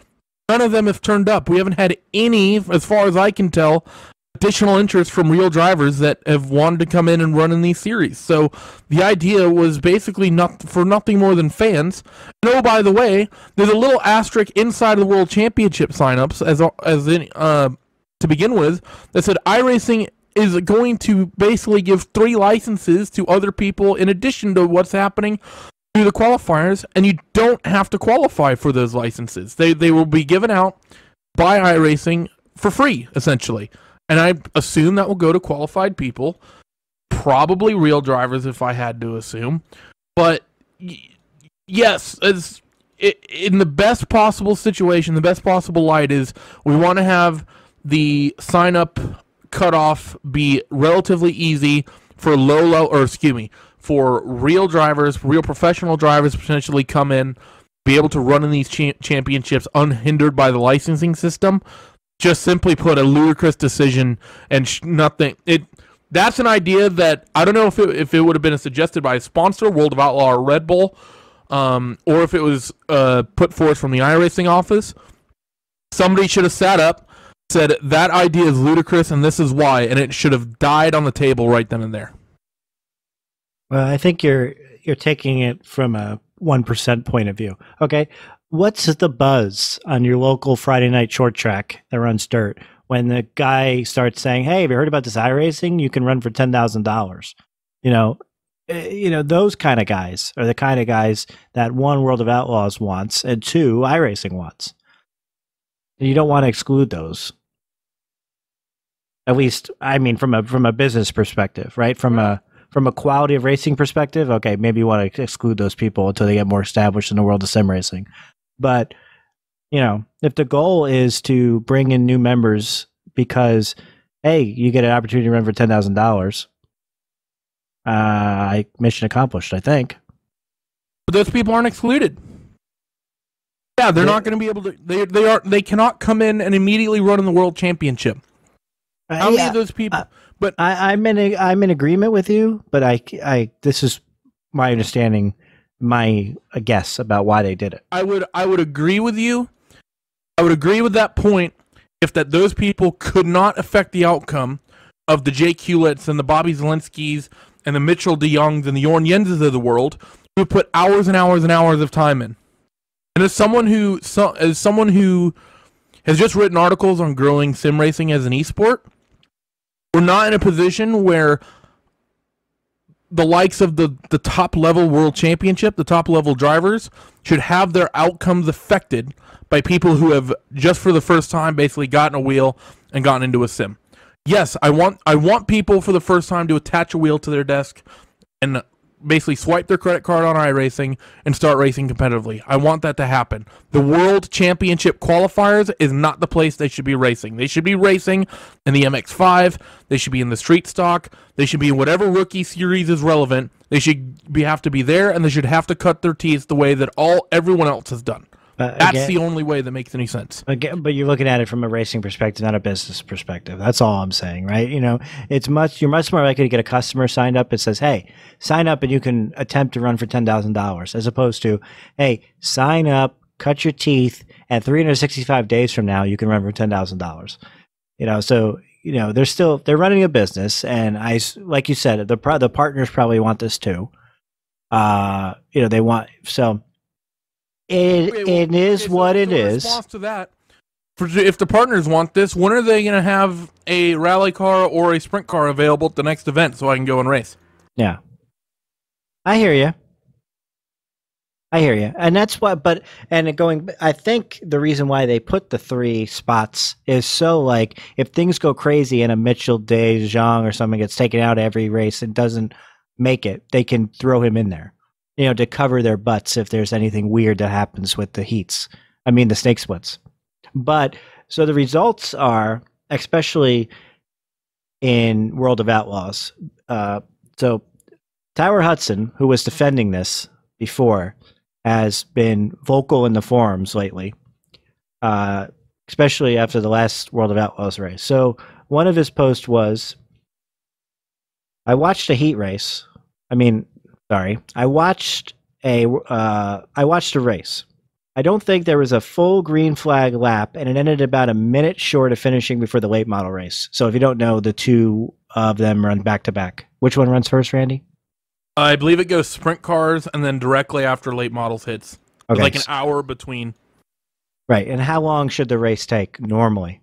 None of them have turned up. We haven't had any, as far as I can tell, additional interest from real drivers that have wanted to come in and run in these series. So the idea was basically nothing more than fans. And oh, by the way, there's a little asterisk inside of the World Championship signups to begin with that said iRacing is going to basically give 3 licenses to other people in addition to what's happening through the qualifiers, and you don't have to qualify for those licenses. They will be given out by iRacing for free, essentially. And I assume that will go to qualified people, probably real drivers if I had to assume. But yes, in the best possible situation, the best possible light is we want to have the sign-up cutoff be relatively easy for for real drivers, real professional drivers potentially come in, be able to run in these championships unhindered by the licensing system. Just simply put, a ludicrous decision and nothing. That's an idea that I don't know if it would have been suggested by a sponsor, World of Outlaw or Red Bull, or if it was put forth from the iRacing office. Somebody should have sat up, said that idea is ludicrous and this is why, and it should have died on the table right then and there. Well, I think you're taking it from a 1% point of view. Okay, what's the buzz on your local Friday night short track that runs dirt when the guy starts saying, "Hey, have you heard about this iRacing? You can run for $10,000." You know, those kind of guys are the kind of guys that one, World of Outlaws wants, and two, iRacing wants. You don't want to exclude those. At least, I mean, from a business perspective, right? From a quality of racing perspective, okay, maybe you want to exclude those people until they get more established in the world of sim racing. But, you know, if the goal is to bring in new members because, hey, you get an opportunity to run for $10,000, mission accomplished, I think. But those people aren't excluded. Yeah, they're not going to be able to. They cannot come in and immediately run in the world championship. How many of those people? But I'm in agreement with you. But I this is my understanding, my guess about why they did it. I would agree with you. I would agree with that point if those people could not affect the outcome of the Jake Hewletts and the Bobby Zelenskys and the Mitchell de Jongs and the Jorn Jenses of the world who put hours and hours and hours of time in. And as someone who has just written articles on growing sim racing as an esport, we're not in a position where the likes of the top level world championship, the top level drivers, should have their outcomes affected by people who have just for the first time basically gotten a wheel and gotten into a sim. Yes, I want people for the first time to attach a wheel to their desk and basically swipe their credit card on iRacing and start racing competitively. I want that to happen. The World Championship qualifiers is not the place they should be racing. They should be racing in the MX-5. They should be in the street stock. They should be in whatever rookie series is relevant. They should have to be there, and they should have to cut their teeth the way that everyone else has done. That's the only way that makes any sense. Again, but you're looking at it from a racing perspective, not a business perspective. That's all I'm saying, right? You know, you're much more likely to get a customer signed up that says, "Hey, sign up and you can attempt to run for $10,000," as opposed to, "Hey, sign up, cut your teeth, and 365 days from now you can run for $10,000." You know, so you know they're running a business, and like you said, the partners probably want this too. You know, they want so. It is what it is. Response to that, if the partners want this, when are they going to have a rally car or a sprint car available at the next event so I can go and race? Yeah, I hear you. And that's what. I think the reason why they put the 3 spots is so like if things go crazy and a Mitchell De Jong or someone gets taken out every race and doesn't make it, they can throw him in there. You know, to cover their butts if there's anything weird that happens with the heats. I mean, the snake splits. But so the results are, especially in World of Outlaws. So Tyler Hudson, who was defending this before, has been vocal in the forums lately, especially after the last World of Outlaws race. So one of his posts was, I watched a heat race. I watched a race. I don't think there was a full green flag lap, and it ended about a minute short of finishing before the late model race. So if you don't know, the 2 of them run back to back. Which one runs first, Randy? I believe it goes sprint cars and then directly after late models hits. Okay. Like an hour between. Right. And how long should the race take normally?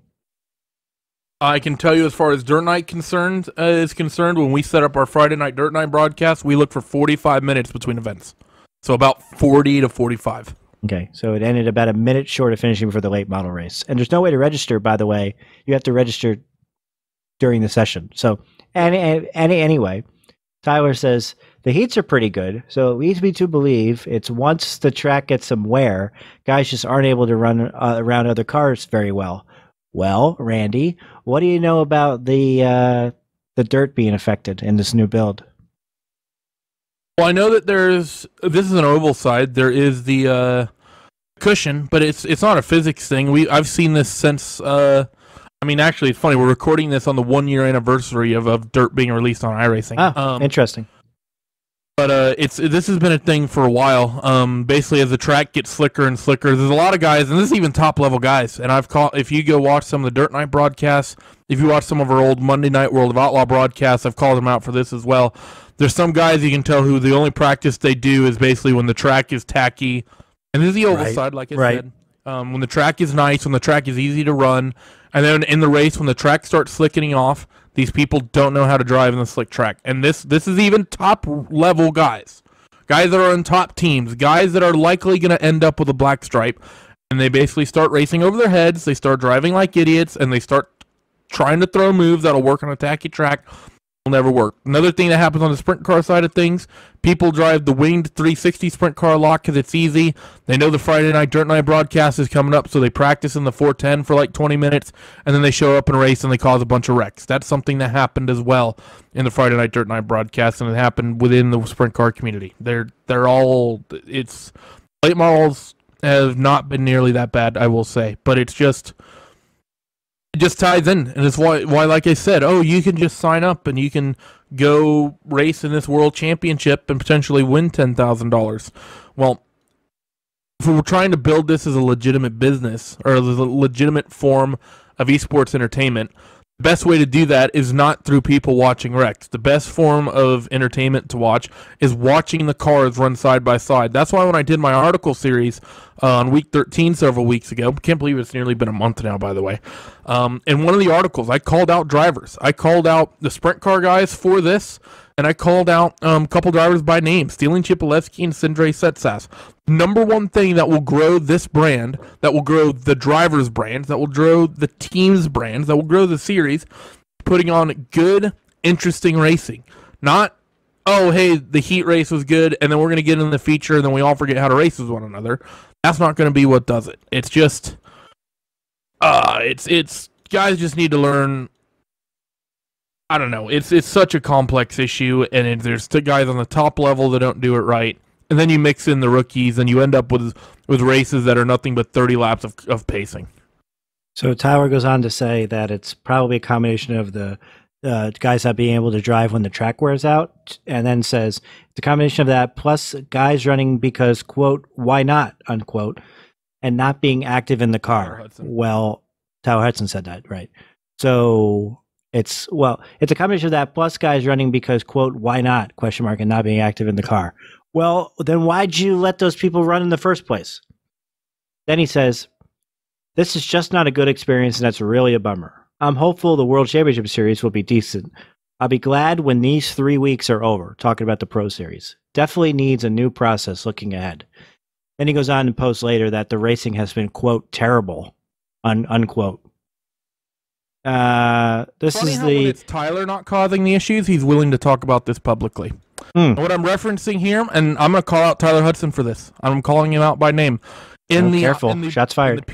I can tell you as far as Dirt Night is concerned, when we set up our Friday night Dirt Night broadcast, we look for 45 minutes between events. So about 40 to 45. Okay, so it ended about a minute short of finishing before the late model race. And there's no way to register, by the way. You have to register during the session. So anyway, Tyler says, the heats are pretty good, so it leads me to believe it's once the track gets some wear, guys just aren't able to run around other cars very well. Well, Randy, what do you know about the dirt being affected in this new build? Well, I know that this is an oval side. There is the cushion, but it's not a physics thing. I've seen this since. Actually, it's funny. We're recording this on the 1-year anniversary of dirt being released on iRacing. Ah, interesting. But this has been a thing for a while. Basically, as the track gets slicker and slicker, there's a lot of guys, and this is even top level guys. And if you go watch some of the Dirt Night broadcasts, if you watch some of our old Monday Night World of Outlaw broadcasts, I've called them out for this as well. There's some guys you can tell who the only practice they do is basically when the track is tacky, and this is the oval side, like I said. When the track is nice, when the track is easy to run, and then in the race when the track starts slickening off. These people don't know how to drive in the slick track. And this is even top-level guys. Guys that are on top teams. Guys that are likely going to end up with a black stripe. And they basically start racing over their heads. They start driving like idiots. And they start trying to throw moves that'll work on a tacky track. Will never work. Another thing that happens on the sprint car side of things, people drive the winged 360 sprint car lock because it's easy. They know the Friday night Dirt Night broadcast is coming up, so they practice in the 410 for like 20 minutes, and then they show up and race and they cause a bunch of wrecks. That's something that happened as well in the Friday night Dirt Night broadcast, and it happened within the sprint car community. Late models have not been nearly that bad, I will say, but it just ties in, and it's why, like I said, you can just sign up and you can go race in this world championship and potentially win $10,000. Well, if we're trying to build this as a legitimate business or as a legitimate form of esports entertainment, The best way to do that is not through people watching wrecks. The best form of entertainment to watch is watching the cars run side by side. That's why when I did my article series on week 13 several weeks ago, can't believe it's nearly been a month now, by the way. In one of the articles, I called out drivers. I called out the sprint car guys for this, and I called out a couple drivers by name, Stealing Chipolewski and Sindre Setsas. Number one thing that will grow this brand, that will grow the driver's brand, that will grow the team's brand, that will grow the series, putting on good, interesting racing. Not, oh, hey, the heat race was good, and then we're going to get in the feature, and then we all forget how to race with one another. That's not going to be what does it. It's just, it's guys just need to learn. I don't know. It's such a complex issue, and there's guys on the top level that don't do it right, and then you mix in the rookies, and you end up with races that are nothing but 30 laps of pacing. So Tyler goes on to say that it's probably a combination of the guys not being able to drive when the track wears out, and then says it's a combination of that plus guys running because, quote, why not, unquote, and not being active in the car. Well, Tyler Hudson said that, right? So it's a combination of that plus guys running because, quote, why not, question mark, and not being active in the car. Well, then why'd you let those people run in the first place? Then he says, this is just not a good experience, and that's really a bummer. I'm hopeful the World Championship Series will be decent. I'll be glad when these 3 weeks are over, talking about the Pro Series. Definitely needs a new process looking ahead. Then he goes on and posts later that the racing has been, quote, terrible, unquote. This Funny is how when it's Tyler not causing the issues, he's willing to talk about this publicly. What I'm referencing here, and I'm going to call out Tyler Hudson for this. I'm calling him out by name. Careful, shots fired.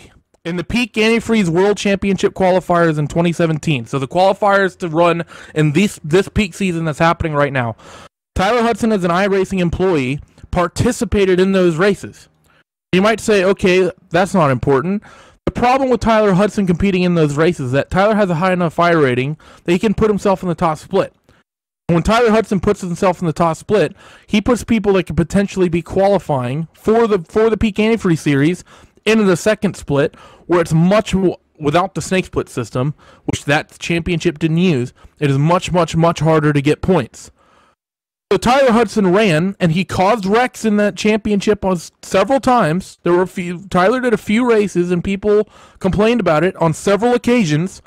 In the peak antifreeze World Championship qualifiers in 2017, so the qualifiers to run in this peak season that's happening right now, Tyler Hudson, as an iRacing employee, participated in those races. You might say, okay, that's not important. The problem with Tyler Hudson competing in those races is that Tyler has a high enough fire rating that he can put himself in the top split. When Tyler Hudson puts himself in the top split, he puts people that could potentially be qualifying for the peak antifreeze series into the second split, where it's much without the snake split system, which that championship didn't use. It is much, much, much harder to get points. So Tyler Hudson ran, and he caused wrecks in that championship on several times. Tyler did a few races, and people complained about it on several occasions.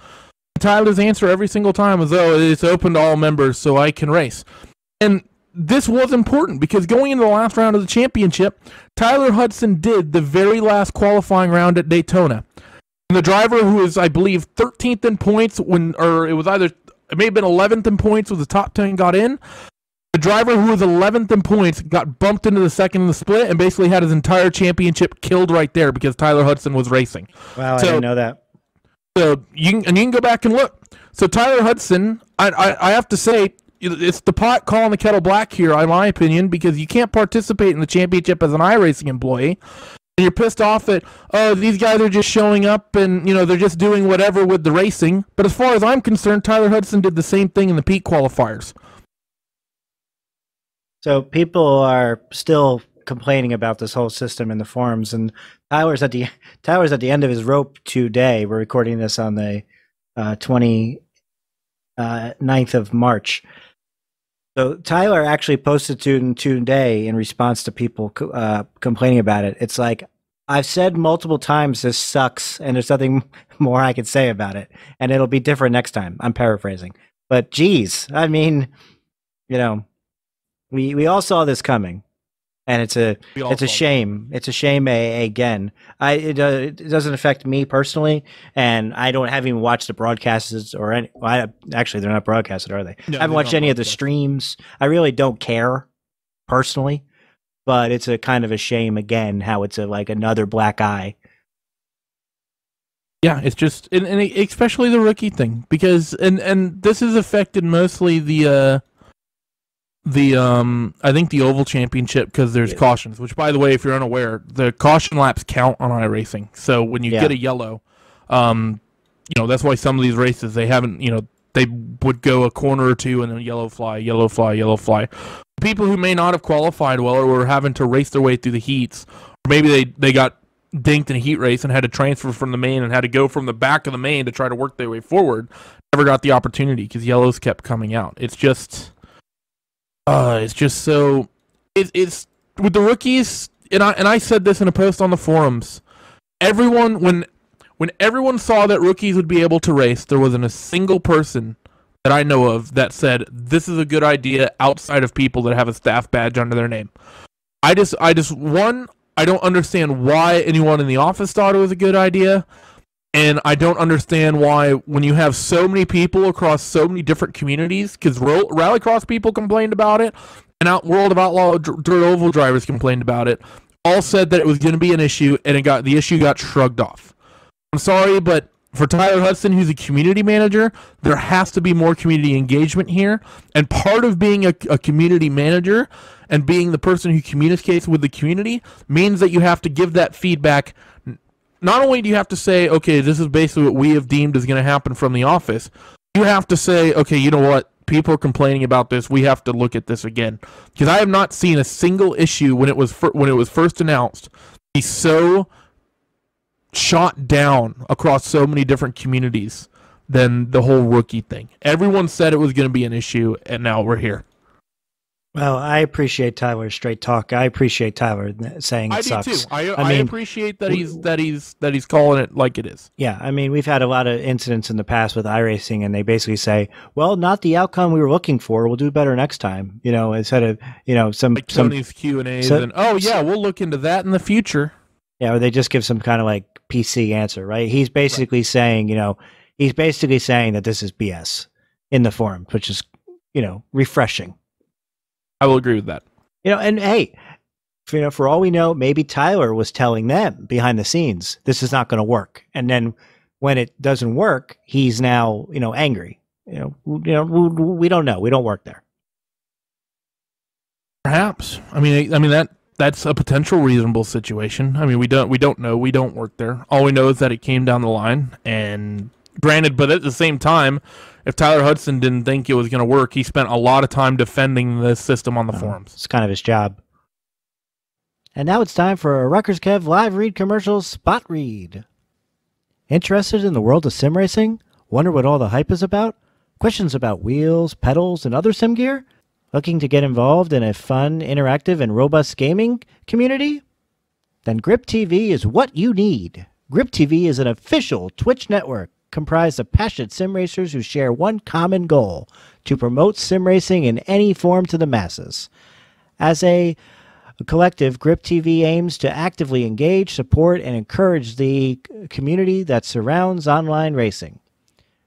Tyler's answer every single time was, "Oh, it's open to all members, so I can race." And this was important because going into the last round of the championship, Tyler Hudson did the very last qualifying round at Daytona. And the driver who was, I believe, 13th in points it may have been 11th in points when the top 10 got in. The driver who was 11th in points got bumped into the second in the split and basically had his entire championship killed right there because Tyler Hudson was racing. Wow, I didn't know that. So you can go back and look. So Tyler Hudson, I have to say, it's the pot calling the kettle black here, in my opinion, because you can't participate in the championship as an iRacing employee. And you're pissed off that, oh, these guys are just showing up and, they're just doing whatever with the racing. But as far as I'm concerned, Tyler Hudson did the same thing in the peak qualifiers. So people are still complaining about this whole system in the forums, and Tyler's at the end of his rope today. We're recording this on the 29th of March. So Tyler actually posted today in response to people complaining about it. It's like, I've said multiple times this sucks, and there's nothing more I can say about it, and it'll be different next time. I'm paraphrasing, but geez, I mean, we all saw this coming. And it's a shame. It's a shame again. It doesn't affect me personally, and I haven't even watched the broadcasts or any. Well, actually, they're not broadcasted, are they? No, I haven't watched any of the streams. I really don't care personally, but it's a kind of a shame again how it's like another black eye. Yeah, it's just and especially the rookie thing because and this has affected mostly I think the Oval Championship because there's cautions, which by the way, if you're unaware, the caution laps count on iRacing. So when you get a yellow, that's why some of these races they haven't, they would go a corner or two and then yellow fly. People who may not have qualified well or were having to race their way through the heats, or maybe they got dinked in a heat race and had to transfer from the main and had to go from the back of the main to try to work their way forward, never got the opportunity because yellows kept coming out. It's just so it's with the rookies, and I said this in a post on the forums. Everyone when everyone saw that rookies would be able to race, there wasn't a single person that I know of that said this is a good idea outside of people that have a staff badge under their name. I don't understand why anyone in the office thought it was a good idea, and I don't understand why when you have so many people across so many different communities, because Rallycross people complained about it, and World of Outlaw Dirt Oval drivers complained about it, all said that it was going to be an issue, and the issue got shrugged off. I'm sorry, but for Tyler Hudson, who's a community manager, there has to be more community engagement here. And part of being a community manager and being the person who communicates with the community means that you have to give that feedback. Not only do you have to say, okay, this is basically what we have deemed is going to happen from the office, you have to say, okay, you know what? People are complaining about this. We have to look at this again. Because I have not seen a single issue when it was first announced be so shot down across so many different communities than the whole rookie thing. Everyone said it was going to be an issue, and now we're here. Well, I appreciate Tyler's straight talk. I appreciate Tyler saying it sucks. I do too. I appreciate that he's calling it like it is. Yeah, I mean, we've had a lot of incidents in the past with iRacing, and they basically say, "Well, not the outcome we were looking for. We'll do better next time." You know, instead of some Tony's Q&As and we'll look into that in the future. Yeah, or they just give some kind of like PC answer, right? He's basically saying, that this is BS in the forum, which is, refreshing. I will agree with that. And hey, for all we know, maybe Tyler was telling them behind the scenes, this is not going to work. And then when it doesn't work, he's now, angry. We don't know. We don't work there. Perhaps. I mean that's a potential reasonable situation. I mean, we don't know. We don't work there. All we know is that it came down the line. And granted, but at the same time, if Tyler Hudson didn't think it was going to work, he spent a lot of time defending the system on the forums. It's kind of his job. And now it's time for a RutgersKev live read commercial spot read. Interested in the world of sim racing? Wonder what all the hype is about? Questions about wheels, pedals, and other sim gear? Looking to get involved in a fun, interactive, and robust gaming community? Then GripTv is what you need. GripTv is an official Twitch network comprised of passionate sim racers who share one common goal: to promote sim racing in any form to the masses. As a collective, GripTv aims to actively engage, support, and encourage the community that surrounds online racing.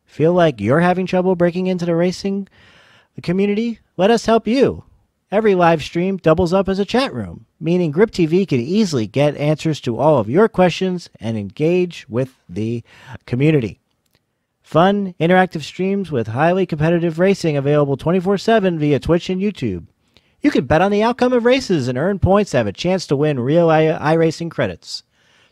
Feel like you're having trouble breaking into the racing community? Let us help you. Every live stream doubles up as a chat room, meaning GripTv can easily get answers to all of your questions and engage with the community. Fun, interactive streams with highly competitive racing available 24/7 via Twitch and YouTube. You can bet on the outcome of races and earn points to have a chance to win real iRacing credits.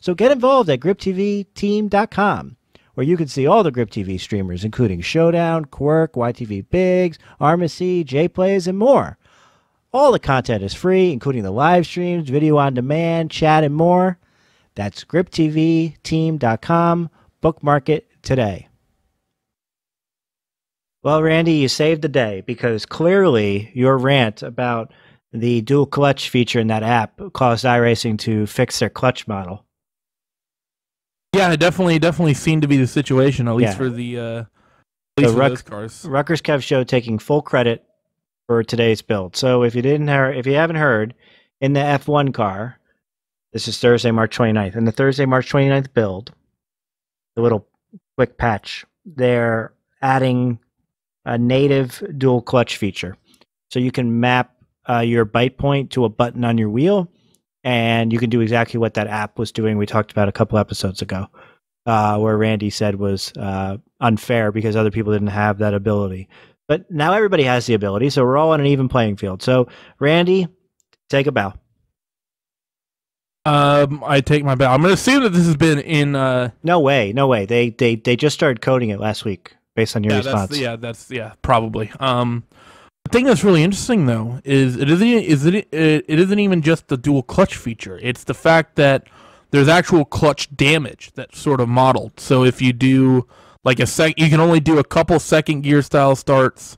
So get involved at GripTVteam.com, where you can see all the GripTv streamers, including Showdown, Quirk, YTBigz, Armacy, JPlays, and more. All the content is free, including the live streams, video on demand, chat, and more. That's GripTVteam.com. Bookmark it today. Well, Randy, you saved the day because clearly your rant about the dual clutch feature in that app caused iRacing to fix their clutch model. Yeah, it definitely seemed to be the situation, at least for the those cars. RutgersKev Show taking full credit for today's build. So if you haven't heard, in the F1 car, this is Thursday, March 29th. In the Thursday, March 29th build, the little quick patch, they're adding a native dual clutch feature. So you can map your bite point to a button on your wheel, and you can do exactly what that app was doing. We talked about a couple episodes ago, where Randy said was unfair because other people didn't have that ability. But now everybody has the ability, so we're all on an even playing field. So, Randy, take a bow. I take my bow. I'm going to assume that this has been in... No way. They just started coding it last week, based on your response. That's probably. The thing that's really interesting, though, is it isn't even just the dual clutch feature. It's the fact that there's actual clutch damage that's sort of modeled. So if you do like you can only do a couple second gear style starts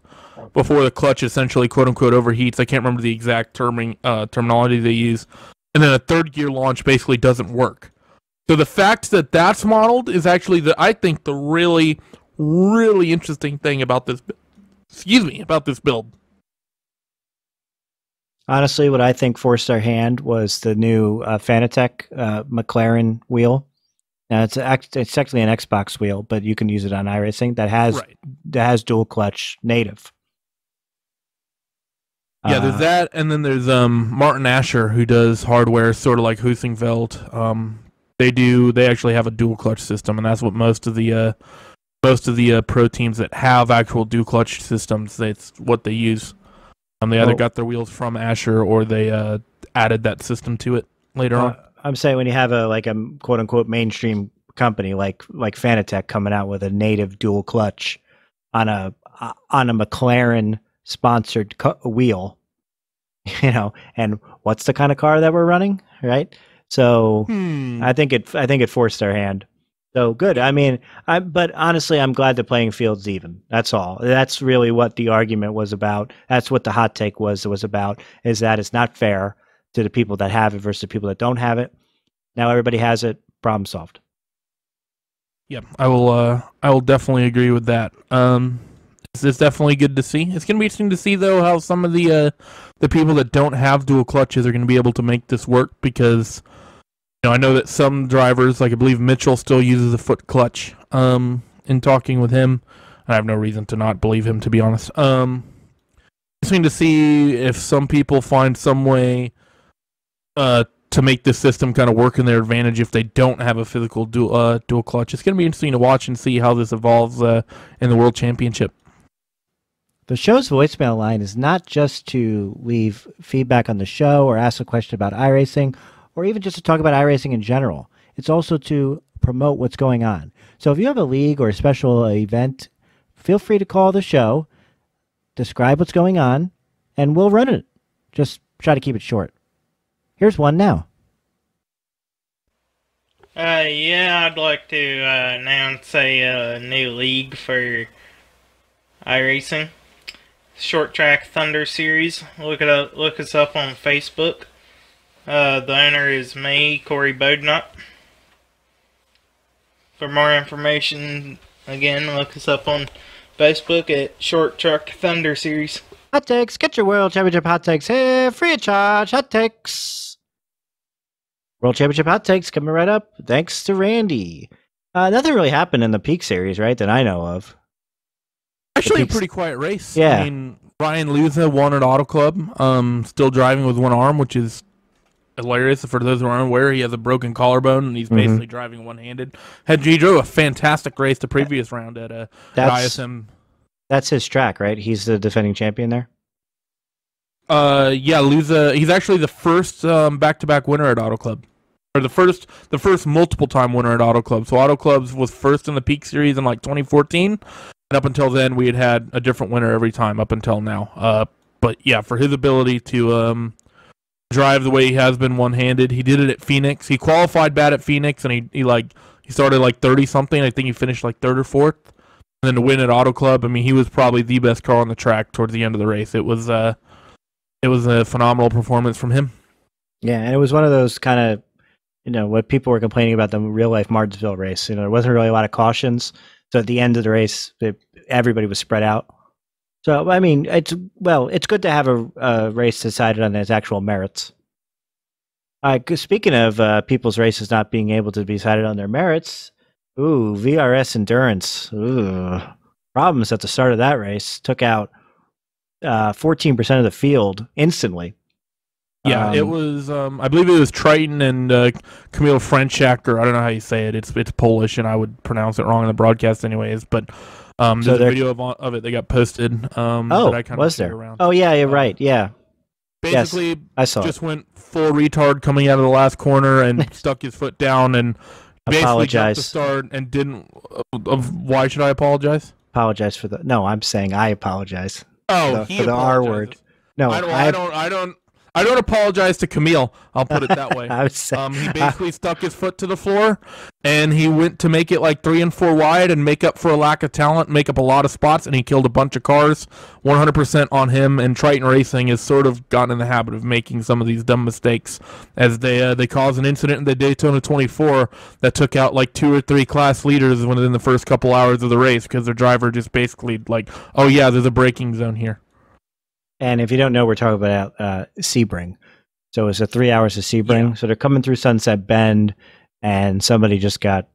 before the clutch essentially quote unquote overheats. I can't remember the exact terminology they use. And then a third gear launch basically doesn't work. So the fact that that's modeled is actually I think the really, really interesting thing about this. About this build. Honestly, what I think forced our hand was the new Fanatec McLaren wheel. Now it's technically an Xbox wheel, but you can use it on iRacing. That has dual clutch native. Yeah, there's that, and then there's Martin Asher, who does hardware sort of like Heusinkveld. They actually have a dual clutch system, and that's what most of the pro teams that have actual dual clutch systems, that's what they use. They either got their wheels from Asher or they added that system to it later on. I'm saying when you have a quote unquote mainstream company like Fanatec coming out with a native dual clutch on a McLaren sponsored wheel, and what's the kind of car that we're running, right? So I think it forced our hand. So good. I mean, but honestly, I'm glad the playing field's even. That's all. That's really what the argument was about. That's what the hot take was about, is that it's not fair to the people that have it versus the people that don't have it. Now everybody has it. Problem solved. Yeah, I will definitely agree with that. It's definitely good to see. It's going to be interesting to see, though, how some of the people that don't have dual clutches are going to be able to make this work, because I know that some drivers, like I believe Mitchell, still uses a foot clutch. In talking with him, I have no reason to not believe him, to be honest. Interesting to see if some people find some way to make this system kind of work in their advantage if they don't have a physical dual clutch. It's going to be interesting to watch and see how this evolves in the World Championship. The show's voicemail line is not just to leave feedback on the show or ask a question about iRacing, or even just to talk about iRacing in general. It's also to promote what's going on. So if you have a league or a special event, feel free to call the show, describe what's going on, and we'll run it. Just try to keep it short. Here's one now. Yeah, I'd like to announce a new league for iRacing. Short Track Thunder Series. Look us up on Facebook. The owner is me, Corey Bodnut. For more information, again, look us up on Facebook at Short Truck Thunder Series. Hot takes. Get your World Championship hot takes here. Free of charge. Hot takes. World Championship hot takes coming right up. Thanks to Randy. Nothing really happened in the Peak Series, right, that I know of. Actually, a pretty quiet race. Yeah. I mean, Ryan Luza won at Auto Club. Still driving with one arm, which is hilarious. For those who aren't aware, he has a broken collarbone, and he's basically driving one-handed. He drove a fantastic race the previous round at ISM. That's his track, right? He's the defending champion there? Yeah, Luza. He's actually the first back-to-back winner at Auto Club. Or the first multiple-time winner at Auto Club. So Auto Clubs was first in the Peak Series in 2014. And up until then, we had a different winner every time up until now. But yeah, for his ability to drive the way he has been one-handed, he did it at Phoenix. He qualified bad at Phoenix, and he started 30-something. I think he finished 3rd or 4th. And then to win at Auto Club, I mean, he was probably the best car on the track towards the end of the race. It was a phenomenal performance from him. Yeah, and it was one of those kind of, what people were complaining about the real-life Martinsville race. There wasn't really a lot of cautions. So at the end of the race, everybody was spread out. So, I mean, it's good to have a race decided on its actual merits. Speaking of people's races not being able to be decided on their merits, VRS Endurance. Problems at the start of that race. Took out 14% of the field instantly. Yeah, it was, I believe it was Triton and Kamil Frenchak, or I don't know how you say it. It's Polish, and I would pronounce it wrong in the broadcast anyways. But there's a video of it that got posted. That I kind was there? Around. Oh, yeah, you're right, yeah. Basically, yes, I saw just went full retard coming out of the last corner and stuck his foot down and basically jumped the start and didn't. Why should I apologize? Apologize for the. No, I'm saying I apologize. Oh, for the R word. No, I I don't apologize to Camille. I'll put it that way. I was saying, he basically stuck his foot to the floor, and he went to make it like 3 and 4 wide and make up for a lack of talent, make up a lot of spots, and he killed a bunch of cars. 100% on him. And Triton Racing has sort of gotten in the habit of making some of these dumb mistakes, as they caused an incident in the Daytona 24 that took out like 2 or 3 class leaders within the first couple hours of the race because their driver just basically like, oh yeah, there's a braking zone here. and if you don't know, we're talking about Sebring. So it's 3 hours of Sebring. Yeah. So they're coming through Sunset Bend, and somebody just got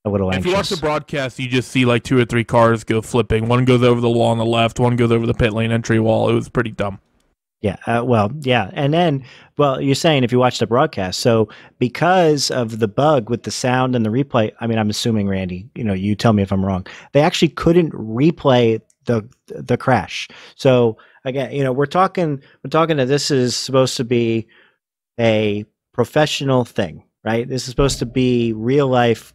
a little anxious. If you watch the broadcast, you just see like 2 or 3 cars go flipping. One goes over the wall on the left, one goes over the pit lane entry wall. It was pretty dumb. Yeah, well, yeah. And then, well, you're saying if you watch the broadcast, so because of the bug with the sound and the replay, I mean, I'm assuming, Randy, you tell me if I'm wrong, they actually couldn't replay the crash. So again, we're talking that this is supposed to be a professional thing, right? This is supposed to be real life,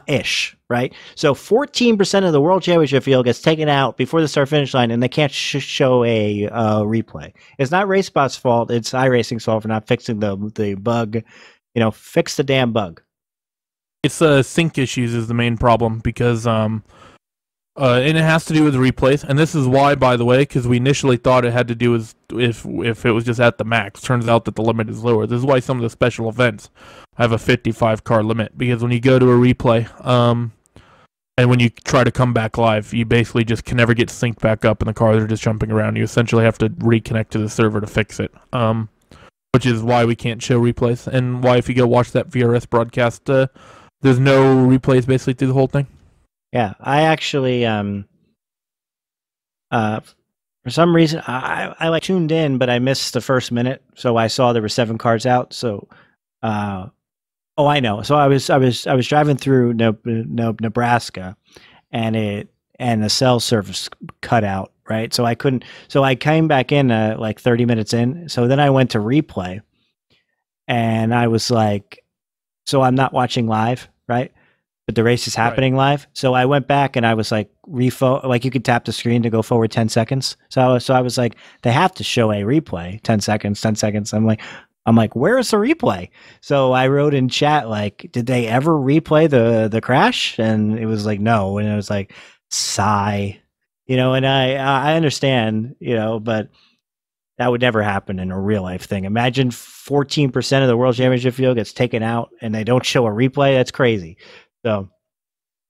ish, right? So 14% of the World Championship field gets taken out before the start finish line, and they can't show a replay. It's not Racespot's fault. It's iRacing's fault for not fixing the bug. Fix the damn bug. It's sync issues is the main problem because and it has to do with the replays. And this is why, by the way, because we initially thought it had to do with if it was just at the max. Turns out that the limit is lower. This is why some of the special events have a 55 car limit, because when you go to a replay, and when you try to come back live, you basically just can never get synced back up, and the cars are just jumping around. You essentially have to reconnect to the server to fix it, which is why we can't show replays, and why if you go watch that VRS broadcast, there's no replays basically through the whole thing. Yeah, I actually, for some reason, I tuned in, but I missed the first minute, so I saw there were 7 cars out. So, oh, I know. So I was driving through Nebraska, and the cell service cut out, right? So I couldn't. So I came back in like 30 minutes in. So then I went to replay, and I was like, so I'm not watching live, right? But the race is happening live. So I went back and I was like, like you could tap the screen to go forward 10 seconds. So I was like, they have to show a replay, 10 seconds, 10 seconds. I'm like, where is the replay? So I wrote in chat, like, did they ever replay the crash? And it was like, no. And it was like, sigh, and I understand, but that would never happen in a real life thing. Imagine 14% of the World Championship field gets taken out and they don't show a replay. That's crazy. So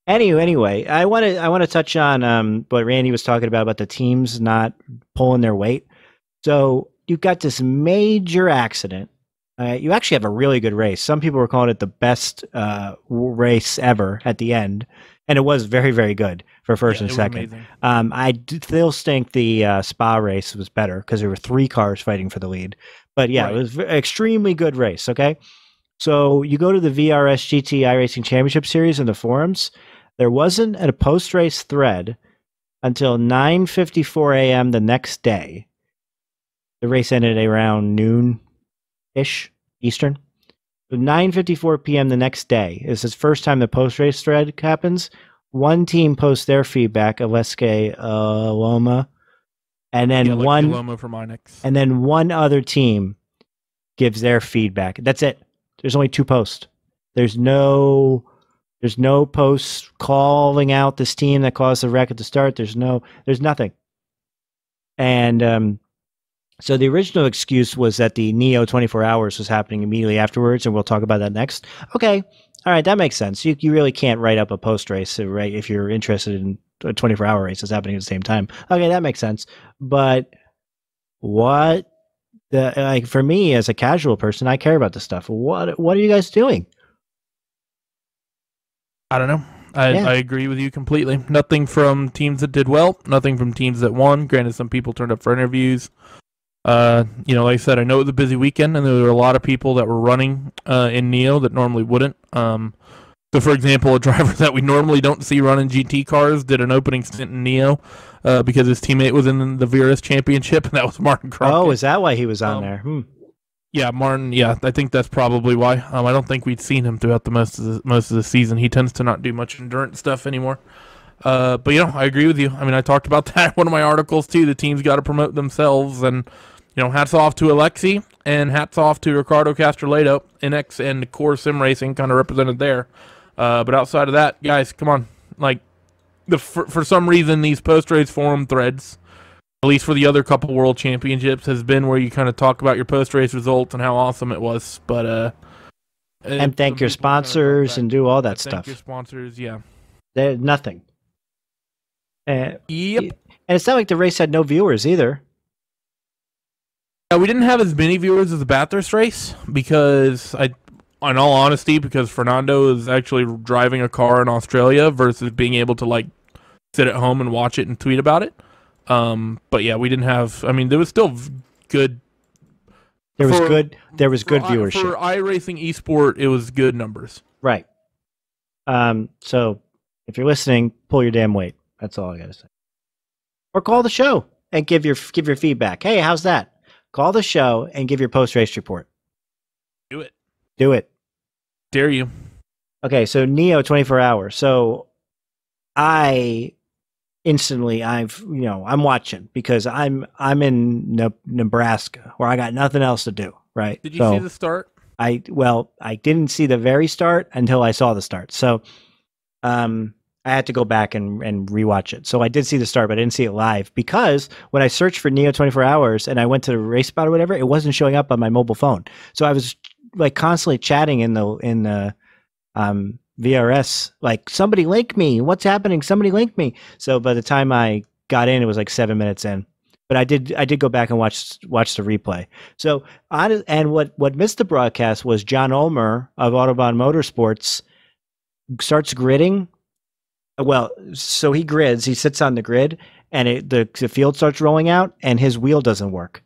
anyway, I want to touch on what Randy was talking about the teams not pulling their weight. So you've got this major accident. You actually have a really good race. Some people were calling it the best race ever at the end, and it was very, very good for first and second. I still think the Spa race was better because there were 3 cars fighting for the lead. But yeah, It was an extremely good race. Okay. So you go to the VRS GT iRacing Championship Series in the forums. There wasn't a post-race thread until 9:54 a.m. the next day. The race ended around noon-ish Eastern. 9:54 p.m. the next day is the first time the post-race thread happens. One team posts their feedback, Aleske Loma, and then Loma from Onyx. And then one other team gives their feedback. That's it. There's only 2 posts. There's no posts calling out this team that caused the wreck at the start. There's nothing. And so the original excuse was that the Neo 24 hours was happening immediately afterwards, and we'll talk about that next. Okay. All right, that makes sense. You really can't write up a post race, right? If you're interested in a 24-hour race that's happening at the same time. Okay, that makes sense. But what? For me as a casual person, I care about this stuff. What are you guys doing? I don't know. I agree with you completely. Nothing from teams that did well. Nothing from teams that won. Granted, some people turned up for interviews. Like I said, I know it was a busy weekend, and there were a lot of people that were running in Neo that normally wouldn't. So, for example, a driver that we normally don't see running GT cars did an opening stint in Neo because his teammate was in the VRS Championship, and that was Martin Crockett. Oh, is that why he was on there? Yeah, Martin. Yeah, I think that's probably why. I don't think we'd seen him throughout the most of the season. He tends to not do much endurance stuff anymore. But I agree with you. I mean, I talked about that in one of my articles too. The teams got to promote themselves, and hats off to Alexi and hats off to Ricardo Castroleto. NX and Core Sim Racing kind of represented there. But outside of that, guys, come on. Like, for some reason, these post-race forum threads, at least for the other couple World Championships, has been where you kind of talk about your post-race results and how awesome it was. But and thank your sponsors and do all that stuff. Thank your sponsors, yeah. They're nothing. Yep. And it's not like the race had no viewers either. We didn't have as many viewers as the Bathurst race because, in all honesty, because Fernando is actually driving a car in Australia versus being able to like sit at home and watch it and tweet about it. But yeah, we didn't have. I mean, there was still good. There was good viewership for iRacing Esport. It was good numbers. Right. So if you're listening, pull your damn weight. That's all I gotta say. Or call the show and give your feedback. Hey, how's that? Call the show and give your post-race report. Do it. Do it. Dare you. Okay, so Neo 24 hours. So I'm watching because I'm in Nebraska where I got nothing else to do, right? Did you see the start? I didn't see the very start until I saw the start. So I had to go back and rewatch it. So I did see the start, but I didn't see it live because when I searched for Neo 24 hours and I went to the Racespot or whatever, it wasn't showing up on my mobile phone. So I was like constantly chatting in the VRS, like, somebody link me. What's happening? Somebody link me. So by the time I got in, it was like 7 minutes in. But I did go back and watch the replay. So what missed the broadcast was John Ulmer of Autobahn Motorsports starts gridding. Well, so he grids, he sits on the grid, and the field starts rolling out, and his wheel doesn't work.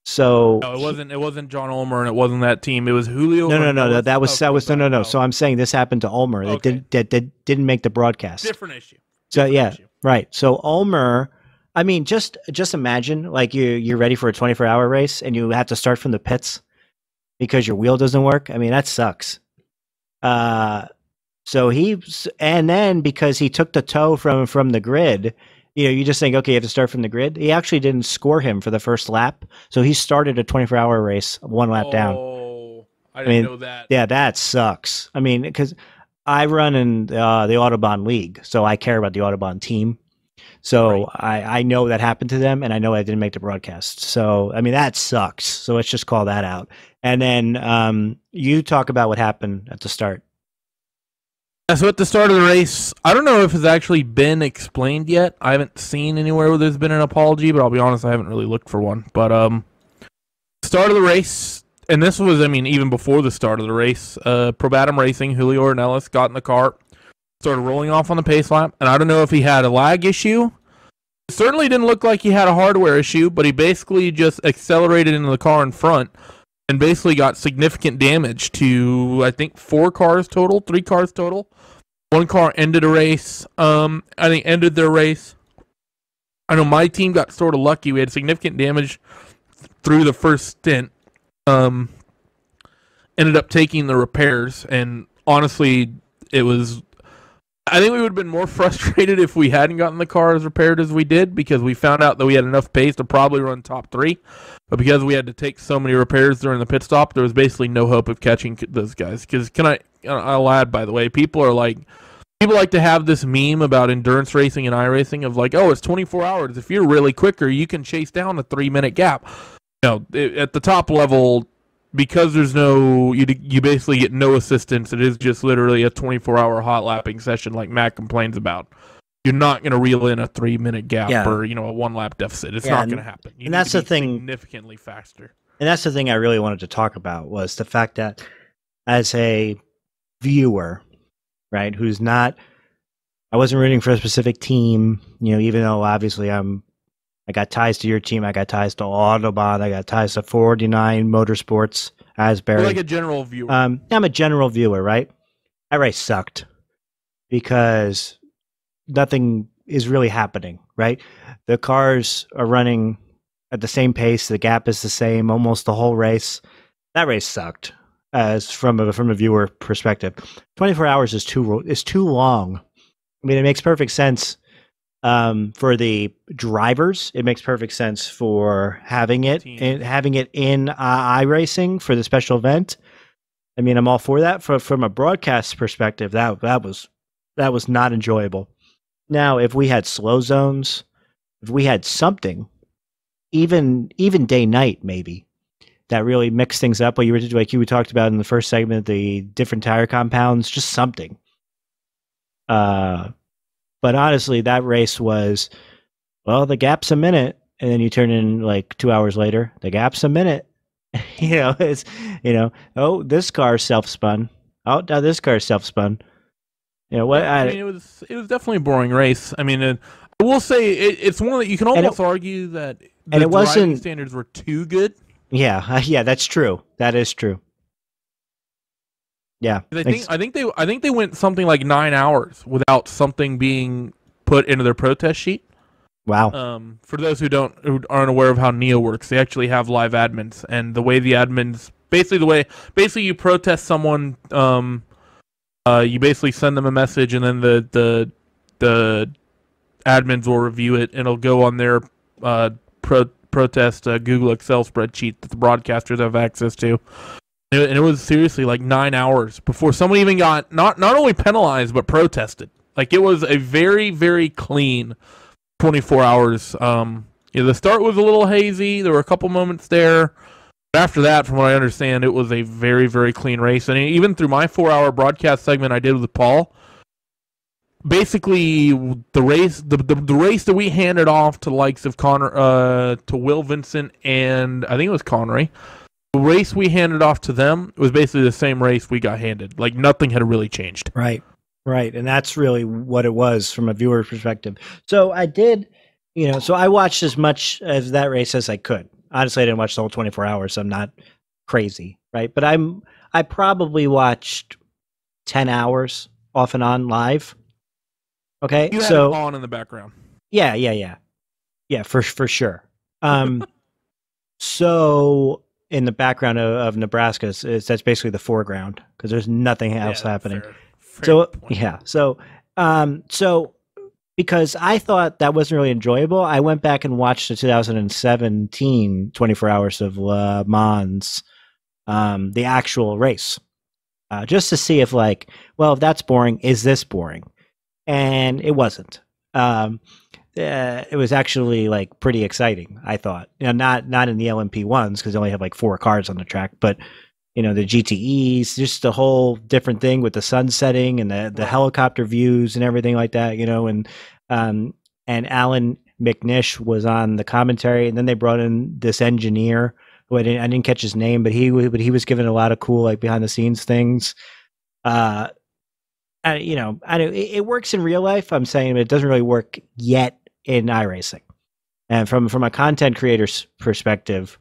So no, it wasn't John Ulmer, and it wasn't that team. It was Julio. No. That was no. So I'm saying this happened to Ulmer. Okay. That didn't make the broadcast. Different issue. Right. So Ulmer, I mean, just imagine like you're ready for a 24-hour race, and you have to start from the pits because your wheel doesn't work. I mean, that sucks. So and then because he took the tow from the grid, you just think, okay, you have to start from the grid. He actually didn't score him for the first lap. So he started a 24-hour race, one lap down. Oh, I didn't know that. Yeah, that sucks. I mean, because I run in the Autobahn League, so I care about the Autobahn team. So right. I know that happened to them, and I know I didn't make the broadcast. So, I mean, that sucks. So let's just call that out. And then you talk about what happened at the start. Yeah, so at the start of the race, I don't know if it's actually been explained yet. I haven't seen anywhere where there's been an apology, but I'll be honest, I haven't really looked for one. But start of the race, and this was, I mean, even before the start of the race, Probatum Racing, Julio Ornelas got in the car, started rolling off on the pace lap, and I don't know if he had a lag issue. It certainly didn't look like he had a hardware issue, but he basically just accelerated into the car in front and basically got significant damage to, I think, 3 cars total. One car ended a race. I think ended their race. I know my team got sort of lucky. We had significant damage through the first stint. Ended up taking the repairs, and honestly, it was... I think we would have been more frustrated if we hadn't gotten the car as repaired as we did, because we found out that we had enough pace to probably run top 3. But because we had to take so many repairs during the pit stop, there was basically no hope of catching those guys. Because I'll add, by the way, people like to have this meme about endurance racing and iRacing of like, oh, it's 24 hours. If you're really quicker, you can chase down a 3-minute gap. At the top level, because there's you basically get no assistance. It is just literally a 24-hour hot lapping session like Matt complains about. You're not going to reel in a 3-minute gap or a 1-lap deficit. It's not going to happen. And that's the thing. Significantly faster. And that's the thing I really wanted to talk about was the fact that as a viewer, right, I wasn't rooting for a specific team, even though obviously I got ties to your team, I got ties to Autobahn, I got ties to 449 Motorsports, Asbury. You're like a general viewer. I'm a general viewer, right? That race sucked because nothing is really happening, right? The cars are running at the same pace, the gap is the same almost the whole race. That race sucked as from a viewer perspective. 24 hours is too long. I mean, it makes perfect sense For the drivers, it makes perfect sense for having it in iRacing for the special event. I mean, I'm all for that. From a broadcast perspective, that was not enjoyable. Now, if we had slow zones, if we had something, even day night maybe, that really mixed things up. What you talked about in the first segment, the different tire compounds, just something. But honestly, that race was, well, the gap's a minute, and then you turn in like 2 hours later, the gap's a minute. It's, oh, this car self-spun. Oh, now this car self-spun. What? I mean, it was definitely a boring race. I mean, I will say it's one that you can almost argue that the driving standards were too good. Yeah, that's true. That is true. Yeah, I think they went something like 9 hours without something being put into their protest sheet. Wow. For those who aren't aware of how Neo works, they actually have live admins, and the way the admins basically you protest someone, you basically send them a message, and then the admins will review it, and it'll go on their protest Google Excel spreadsheet that the broadcasters have access to. And it was seriously like 9 hours before someone even got not only penalized but protested. Like, it was a very, very clean 24 hours. The start was a little hazy. There were a couple moments there. But after that, from what I understand, it was a very, very clean race. And even through my 4-hour broadcast segment I did with Paul, basically the race that we handed off to the likes of to Will, Vincent, and I think it was Connery. The race we handed off to them was basically the same race we got handed. Like, nothing had really changed. Right. And that's really what it was from a viewer perspective. So I did, so I watched as much of that race as I could. Honestly, I didn't watch the whole 24 hours, so I'm not crazy, right? But I probably watched 10 hours off and on live. Okay, you had it on in the background. Yeah, for sure. So in the background of Nebraska, that's basically the foreground because there's nothing else happening. Fair point. So because I thought that wasn't really enjoyable, I went back and watched the 2017 24 Hours of Le Mans, the actual race, just to see if if that's boring, is this boring? And it wasn't. It was actually pretty exciting, I thought. Not in the LMP ones because they only have 4 cars on the track, but the GTEs, just the whole different thing with the sun setting and the helicopter views and everything like that, and Alan McNish was on the commentary, and then they brought in this engineer who I didn't catch his name, but he was given a lot of cool behind the scenes things. It works in real life. I'm saying, but it doesn't really work yet in iRacing. And from a content creator's perspective,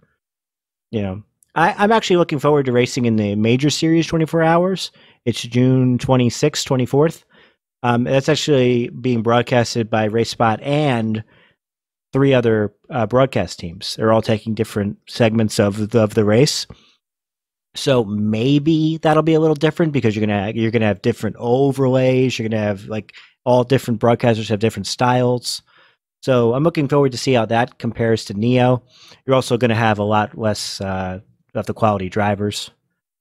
I'm actually looking forward to racing in the major series 24 hours. It's June 26th, 24th. That's actually being broadcasted by Racespot and 3 other broadcast teams. They're all taking different segments of the race. So maybe that'll be a little different because you're gonna have different overlays. You're gonna have all different broadcasters have different styles. So I'm looking forward to see how that compares to Neo. You're also going to have a lot less of the quality drivers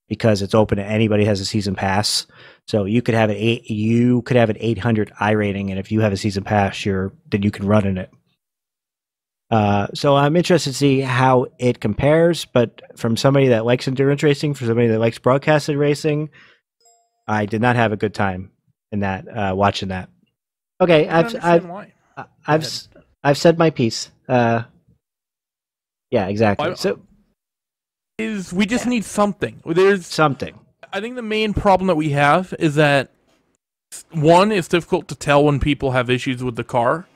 because it's open to anybody who has a season pass. So you could have an 800 I rating, and if you have a season pass, then you can run in it. So I'm interested to see how it compares, but from somebody that likes endurance racing, for somebody that likes broadcasted racing, I did not have a good time in that watching that. Okay, I've said my piece. Yeah, exactly. So we just need something. There's something. I think the main problem that we have is that 1, it's difficult to tell when people have issues with the car.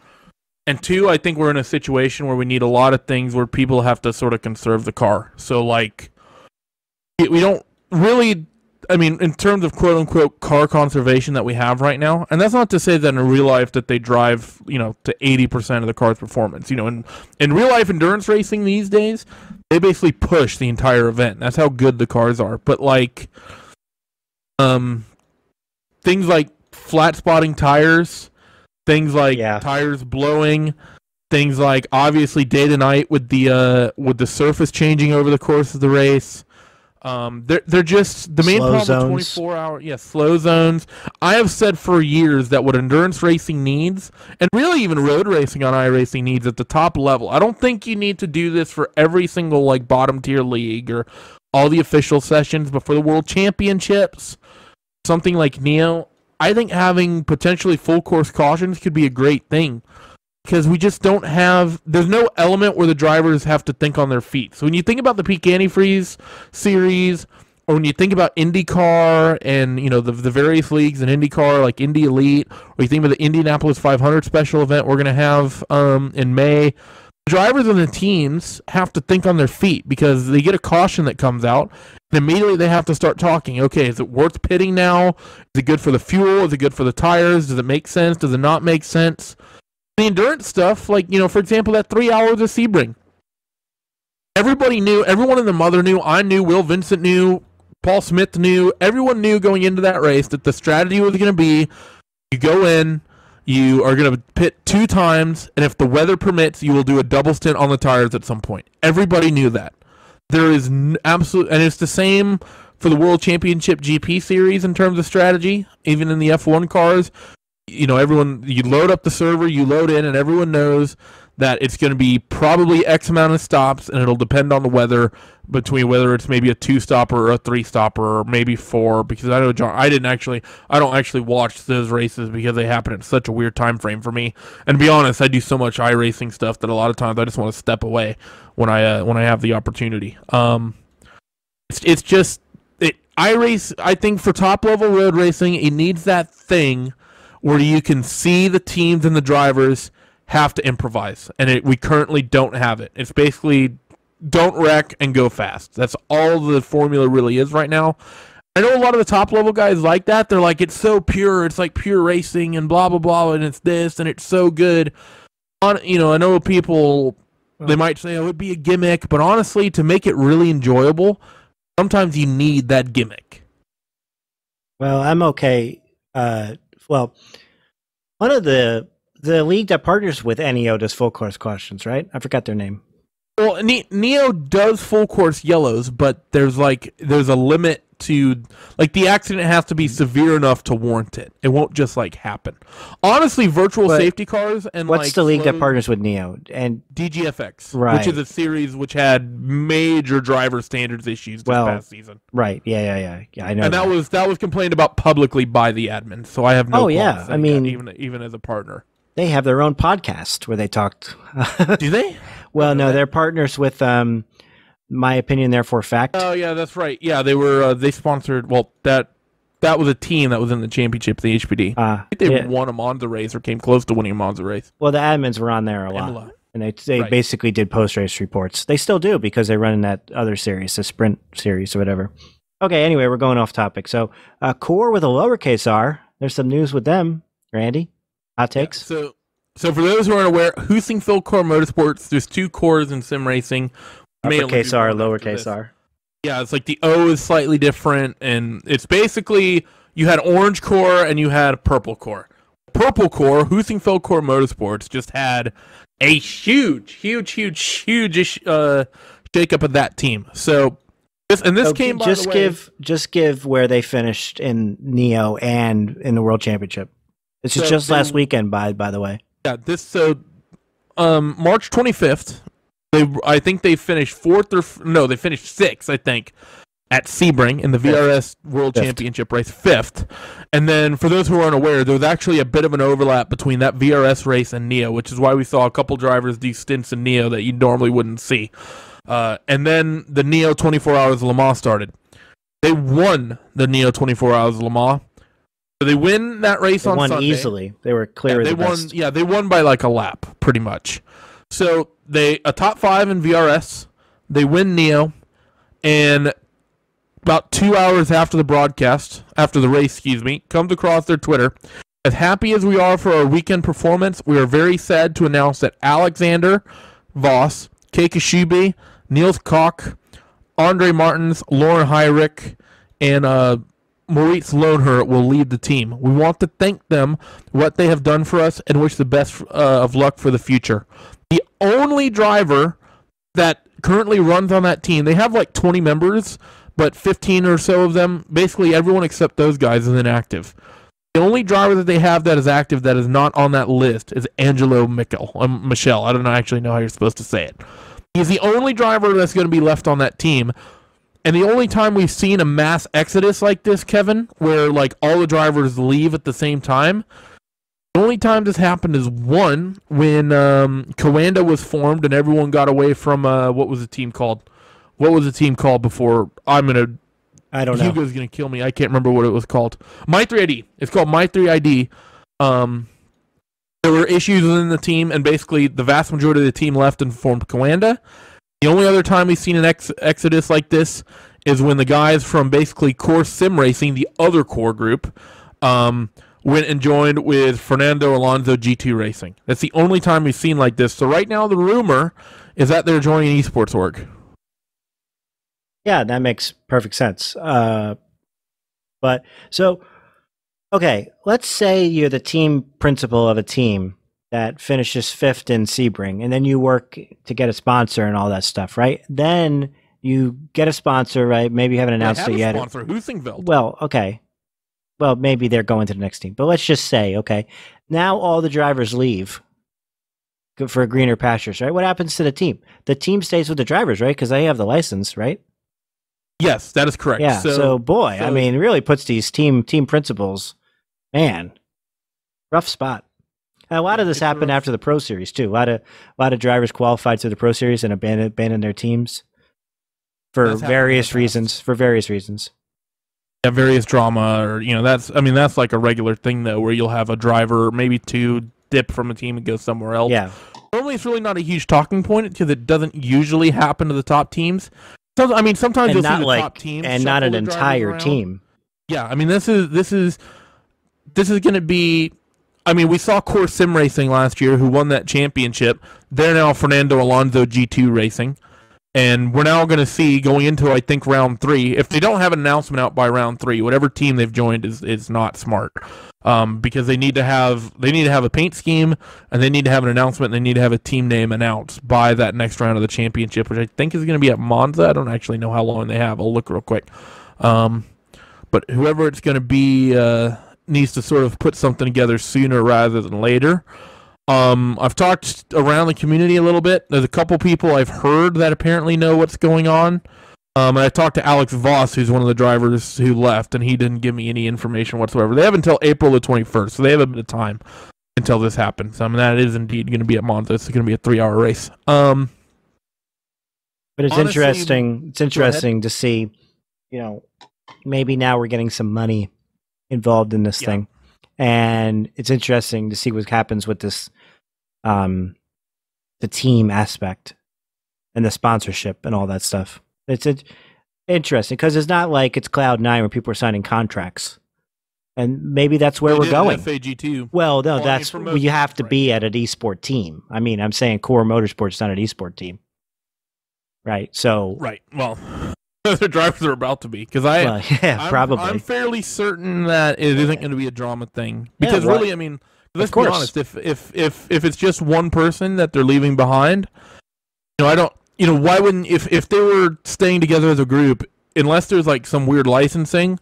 And 2, I think we're in a situation where we need a lot of things where people have to sort of conserve the car. So, we don't really, in terms of quote-unquote car conservation that we have right now, and that's not to say that in real life that they drive, to 80% of the car's performance. In real-life endurance racing these days, they basically push the entire event. That's how good the cars are. But, things like flat spotting tires, Things like tires blowing, things like obviously day to night with the surface changing over the course of the race. They're just the main Slow problem with zones. 24-hour slow zones. I have said for years that what endurance racing needs, and really even road racing on iRacing needs at the top level. I don't think you need to do this for every single like bottom tier league or all the official sessions, but for the world championships, something like Neo, I think having potentially full course cautions could be a great thing. Because we just don't have, there's no element where the drivers have to think on their feet. So when you think about the Peak Antifreeze series, or when you think about IndyCar and the various leagues in IndyCar like Indy Elite, or you think about the Indianapolis 500 special event we're going to have in May, the drivers and the teams have to think on their feet because they get a caution that comes out, and immediately they have to start talking. Okay, is it worth pitting now? Is it good for the fuel? Is it good for the tires? Does it make sense? Does it not make sense? The endurance stuff, like, for example, that 3 hours of Sebring. Everybody knew, everyone in the mother knew, I knew, Will Vincent knew, Paul Smith knew, everyone knew going into that race that the strategy was going to be, you go in, you are going to pit 2 times, and if the weather permits, you will do a double stint on the tires at some point. Everybody knew that. There is absolute, and it's the same for the World Championship GP series in terms of strategy, even in the F1 cars. Everyone, you load up the server, you load in, and everyone knows that it's going to be probably X amount of stops, and it'll depend on the weather between whether it's maybe a 2-stopper or a 3-stopper or maybe 4. Because I know I don't actually watch those races because they happen in such a weird time frame for me. And to be honest, I do so much iRacing stuff that a lot of times I just want to step away when I have the opportunity. It's just iRace. I think for top level road racing, it needs that thing where you can see the teams and the drivers have to improvise. And we currently don't have it. It's basically don't wreck and go fast. That's all the formula really is right now. I know a lot of the top level guys like that. They're like, it's so pure. It's like pure racing and blah, blah, blah. And it's this and it's so good. I know people, they might say, it'd be a gimmick. But honestly, to make it really enjoyable, sometimes you need that gimmick. Well, I'm okay. One of the league that partners with NEO does full course cautions, right? I forgot their name. Well, Neo does full course yellows, but there's a limit to, like, the accident has to be severe enough to warrant it. It won't just happen. Honestly, virtual safety cars and what's the league that partners with Neo and DGFX, right? Which is a series which had major driver standards issues this past season. Right? Yeah. I know. And that was complained about publicly by the admin. So I have no. Oh yeah, I mean, even as a partner, they have their own podcast where they talked. Do they? Well, no, they're partners with My Opinion, Therefore Fact. Oh yeah, that's right. Yeah, they were. They sponsored. Well, that was a team that was in the championship, the HPD. I think they won a Monza race or came close to winning a Monza race. Well, the admins were on there a lot, and they basically did post race reports. They still do because they run in that other series, the Sprint series or whatever. Okay, anyway, we're going off topic. So, Core with a lowercase r. There's some news with them. Randy, hot takes. Yeah, so for those who aren't aware, Heusinkveld Core Motorsports. There's 2 cores in sim racing. Uppercase R, lowercase r. Yeah, it's like the O is slightly different, and it's basically you had orange core and you had purple core. Purple core, Heusinkveld Core Motorsports, just had a huge shakeup of that team. So this came by the way. Just give where they finished in Neo and in the World Championship. This is just last weekend, by the way. Yeah, March 25th. I think they finished 4th they finished 6th, I think, at Sebring in the VRS World Championship race, 5th. And then, for those who aren't aware, there was actually a bit of an overlap between that VRS race and Neo, which is why we saw a couple drivers do stints in Neo that you normally wouldn't see. And then the Neo 24 Hours of Le Mans started. They won the Neo 24 Hours of Le Mans. So they win that race on Sunday. They won easily. They were clearly the best. Yeah, they won by like a lap, pretty much. So a top 5 in VRS, they win Neo, and about 2 hours after the race, comes across their Twitter. As happy as we are for our weekend performance, we are very sad to announce that Alexander Voss, Kei Kashubi, Niels Koch, Andre Martins, Lauren Heyrich, and Moritz Lohnert will lead the team. We want to thank them what they have done for us and wish the best of luck for the future. The only driver that currently runs on that team, they have like 20 members, but 15 or so of them, basically everyone except those guys, is inactive. The only driver that they have that is active that is not on that list is Angelo Michel. I don't actually know how you're supposed to say it. He's the only driver that's going to be left on that team. And the only time we've seen a mass exodus like this, Kevin, where like all the drivers leave at the same time, the only time this happened is one, when Coanda was formed and everyone got away from, what was the team called? What was the team called before? I don't know. Hugo's going to kill me. I can't remember what it was called. My3ID. It's called My3ID. There were issues within the team, and basically the vast majority of the team left and formed Coanda. The only other time we've seen an exodus like this is when the guys from basically Core Sim Racing, the other core group, went and joined with Fernando Alonso GT Racing. That's the only time we've seen like this. So right now the rumor is that they're joining Esports Org. Yeah, that makes perfect sense. But so, okay, let's say you're the team principal of a team that finishes 5th in Sebring, and then you work to get a sponsor and all that stuff, right? Then you get a sponsor, right? Maybe you haven't announced it yet. Sponsor, Heusinkveld. Well, okay. Well, maybe they're going to the next team. But let's just say, okay, now all the drivers leave for greener pastures, right? What happens to the team? The team stays with the drivers, right? Because they have the license, right? Yes, that is correct. Yeah, so I mean, it really puts these team principals, man, rough spot. And a lot of this happened after the Pro Series, too. A lot of drivers qualified through the Pro Series and abandoned their teams for various reasons. Yeah, various drama, or that's like a regular thing though, where you'll have a driver, maybe two, dip from a team and go somewhere else. Yeah. Normally, it's really not a huge talking point because it doesn't usually happen to the top teams. So, I mean, sometimes you'll see the top teams and not an entire team. Yeah, I mean, this is going to be. I mean, we saw Core Sim Racing last year, who won that championship. They're now Fernando Alonso G2 Racing. And we're now going to see, going into, I think, round 3, if they don't have an announcement out by round 3, whatever team they've joined is not smart. Because they need to have a paint scheme, and they need to have an announcement, and they need to have a team name announced by that next round of the championship, which I think is going to be at Monza. I don't actually know how long they have. I'll look real quick. But whoever it's going to be needs to sort of put something together sooner rather than later. I've talked around the community a little bit. There's a couple people I've heard that apparently know what's going on. And I talked to Alex Voss, who's one of the drivers who left, and he didn't give me any information whatsoever. They have until April the 21st, so they have a bit of time until this happens. I mean, that is indeed going to be at Monza. It's going to be a 3-hour race. But it's honestly, interesting. It's interesting to see, maybe now we're getting some money involved in this thing. And it's interesting to see what happens with this, the team aspect and the sponsorship and all that stuff. It's interesting because it's not like it's Cloud9 where people are signing contracts. And maybe that's where we're going. FAG2. Well, no, that's where you have to be at an esport team. I mean, I'm saying Core Motorsports is not an esport team. Right. So. Right. Well. The drivers are about to be, because probably. I'm fairly certain that it isn't going to be a drama thing, because really, I mean, let's be honest. If it's just one person that they're leaving behind, I don't. Why wouldn't if they were staying together as a group, unless there's like some weird licensing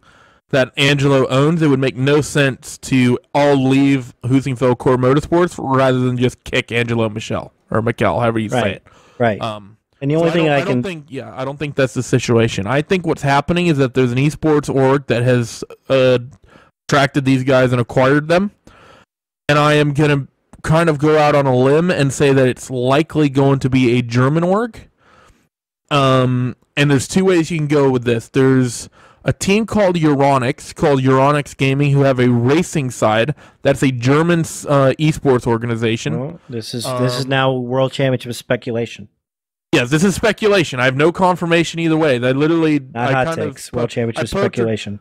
that Angelo owns, it would make no sense to all leave Heusinkveld Core Motorsports rather than just kick Angelo Michel, however you say it. Right. And the only thing I don't think that's the situation. I think what's happening is that there's an esports org that has attracted these guys and acquired them. And I am going to kind of go out on a limb and say that it's likely going to be a German org. And there's two ways you can go with this. There's a team called Euronics Gaming, who have a racing side. That's a German esports organization. Well, this is now World Championship of speculation. Yes, this is speculation. I have no confirmation either way. Hot takes. World Championship speculation.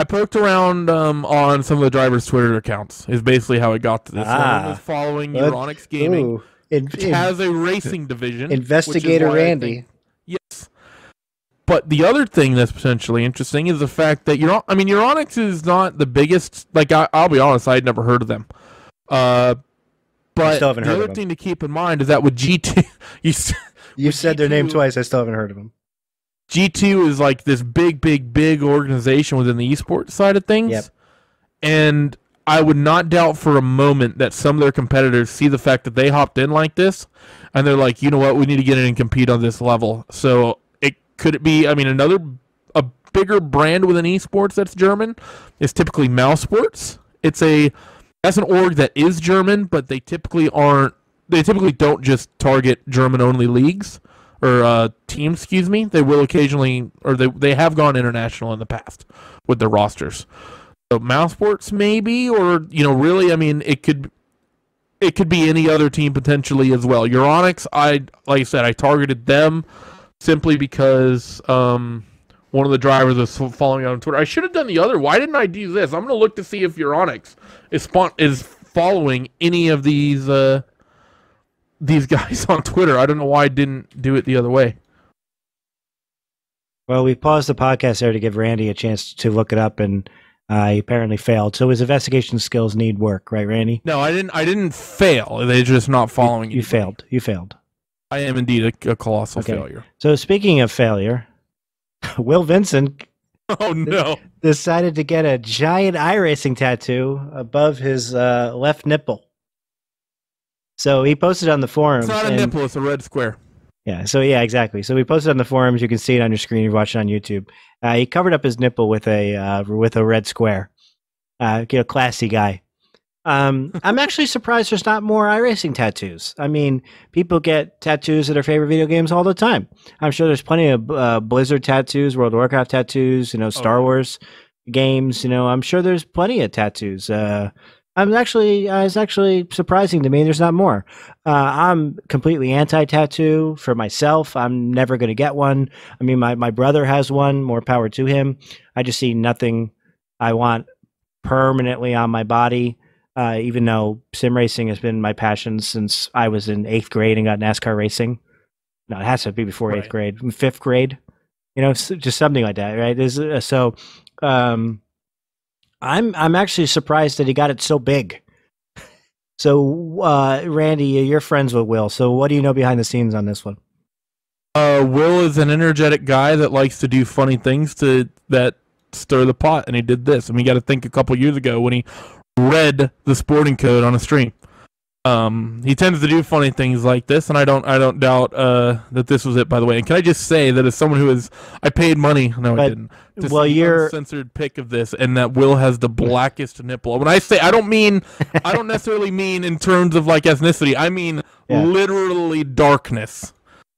I poked around on some of the drivers' Twitter accounts. Is basically how it got to this. One was following Euronics Gaming, which has a racing division. Investigator Randy. Yes. But the other thing that's potentially interesting is the fact that Euronics is not the biggest. Like I'll be honest, I'd never heard of them. But still haven't the heard of other them. thing to keep in mind is that with G2, you said their name twice. I still haven't heard of them. G2 is like this big organization within the esports side of things. Yep. And I would not doubt for a moment that some of their competitors see the fact that they hopped in like this, and they're like, you know what, we need to get in and compete on this level. So could it be, a bigger brand within esports that's German is typically Mousesports. That's an org that is German, but they typically don't just target German-only leagues or teams, excuse me. They will occasionally, or they have gone international in the past with their rosters. So Mousesports maybe, or really, it could be any other team potentially as well. Euronics, like I said, I targeted them simply because one of the drivers is following me on Twitter. I should have done the other. Why didn't I do this? I'm going to look to see if Euronics is following any of these guys on Twitter. I don't know why I didn't do it the other way. Well, we paused the podcast there to give Randy a chance to look it up, and he apparently failed. So his investigation skills need work, right, Randy? No, I didn't fail. They're just not following you. Failed. You failed. I am indeed a colossal failure. So speaking of failure, Will Vincent decided to get a giant Iracing tattoo above his left nipple. So he posted on the forums. It's not a nipple, it's a red square. Yeah, exactly. So we posted on the forums. You can see it on your screen if you're watching on YouTube. He covered up his nipple with a red square. Classy guy. I'm actually surprised there's not more Iracing tattoos. People get tattoos of their favorite video games all the time. I'm sure there's plenty of Blizzard tattoos, World of Warcraft tattoos, Star Wars games. I'm sure there's plenty of tattoos. It's actually surprising to me there's not more. I'm completely anti-tattoo for myself. I'm never going to get one. My brother has one. More power to him. I just see nothing I want permanently on my body. Even though sim racing has been my passion since I was in 8th grade and got NASCAR racing. No, it has to be before 8th grade, 5th grade, just something like that, right? I'm actually surprised that he got it so big. So, Randy, you're friends with Will. So what do you know behind the scenes on this one? Will is an energetic guy that likes to do funny things that stir the pot, and he did this. You got to think a couple years ago when he read the sporting code on a stream. He tends to do funny things like this, and I don't doubt that this was it, by the way. And can I just say that as someone I paid money, I didn't, to see an uncensored pic of this, and that Will has the blackest nipple. When I say, I don't necessarily mean in terms of like ethnicity. I mean literally darkness.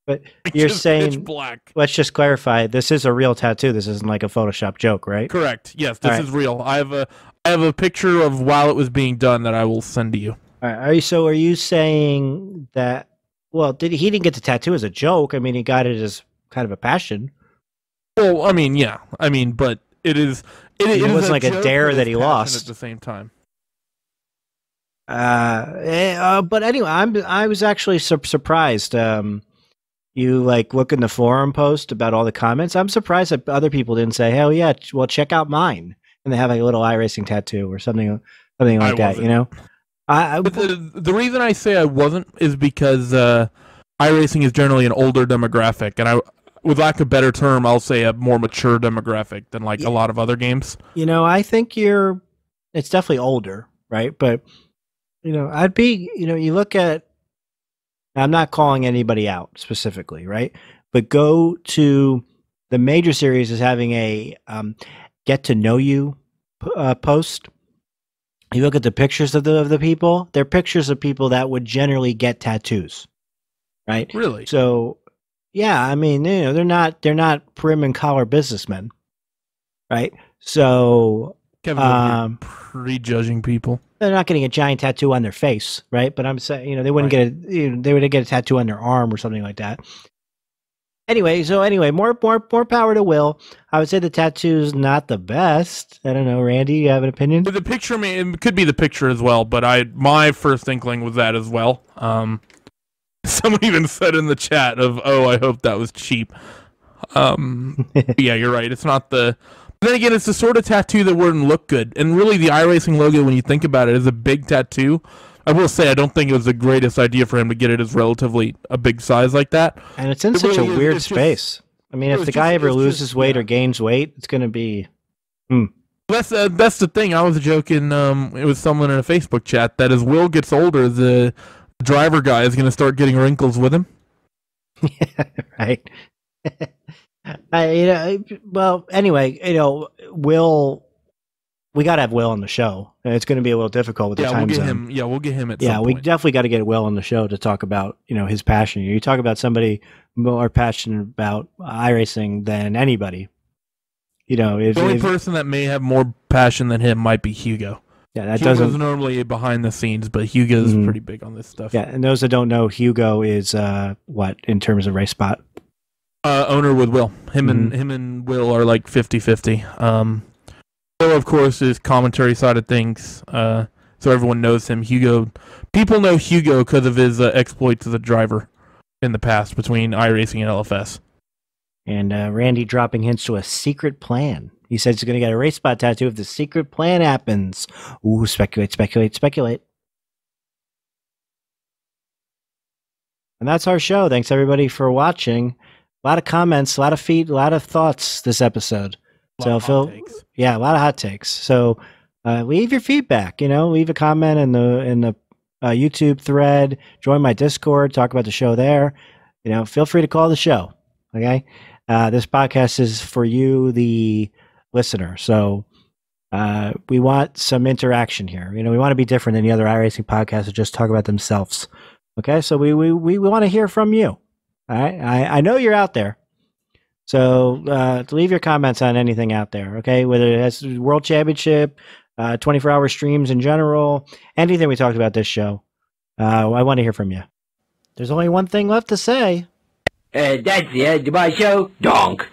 But you're saying, black. Let's just clarify, this is a real tattoo. This isn't like a Photoshop joke, right? Correct. Yes, this is real. I have a picture of while it was being done that I will send to you. All right. Are you saying that? Well, he didn't get the tattoo as a joke? He got it as kind of a passion. Well, yeah. But it is. It wasn't like a dare that he lost at the same time. But anyway, I was actually surprised. You look in the forum post about all the comments. I'm surprised that other people didn't say, "Hell yeah, well check out mine," and they have a little Iracing tattoo or something like that. But the reason I say I wasn't is because iRacing is generally an older demographic, and with lack of a better term, I'll say a more mature demographic than a lot of other games. I think it's definitely older, right? But I'd be, you look at. I'm not calling anybody out specifically, right? But go to the major series is having a get to know you post. You look at the pictures of the people. They're pictures of people that would generally get tattoos, right? Really? So, yeah, they're not prim and collar businessmen, right? So, Kevin, prejudging people. They're not getting a giant tattoo on their face, right? But I'm saying, they wouldn't they would get a tattoo on their arm or something like that. Anyway, more power to Will. I would say the tattoo's not the best. I don't know, Randy, you have an opinion? But the picture, it could be the picture as well, but my first inkling was that as well. Someone even said in the chat I hope that was cheap. Yeah, you're right. It's not the. But then again, it's the sort of tattoo that wouldn't look good. And really, the iRacing logo, when you think about it, is a big tattoo. I will say, I don't think it was the greatest idea for him to get it as relatively a big size like that. And it's in such a weird space. I mean, if the guy ever loses weight or gains weight, it's going to be. That's the thing. I was joking. It was someone in a Facebook chat that as Will gets older, the driver guy is going to start getting wrinkles with him. Yeah, right. Well, anyway, Will. We got to have Will on the show. It's going to be a little difficult with the time zone. We'll get him at some point. We definitely got to get Will on the show to talk about his passion. You talk about somebody more passionate about iRacing than anybody. The only person that may have more passion than him might be Hugo. Yeah, Hugo's normally behind the scenes, but Hugo's pretty big on this stuff. Yeah, and those that don't know, Hugo is what in terms of Racespot? Owner with Will. Him and Will are like 50-50. Will, of course, is commentary side of things, so everyone knows him. People know Hugo because of his exploits as a driver in the past between iRacing and LFS. And Randy dropping hints to a secret plan. He said he's going to get a Racespot tattoo if the secret plan happens. Ooh, speculate. And that's our show. Thanks, everybody, for watching. A lot of comments, a lot of feed, a lot of thoughts this episode. A lot of hot takes. So leave your feedback. Leave a comment in the YouTube thread. Join my Discord. Talk about the show there. Feel free to call the show. Okay. This podcast is for you, the listener. So we want some interaction here. We want to be different than the other iRacing podcasts that just talk about themselves. Okay. So we want to hear from you. All right. I know you're out there. So leave your comments on anything out there, okay? Whether it has World Championship, 24-hour streams in general, anything we talked about this show. I want to hear from you. There's only one thing left to say. That's the end of my show. Donk.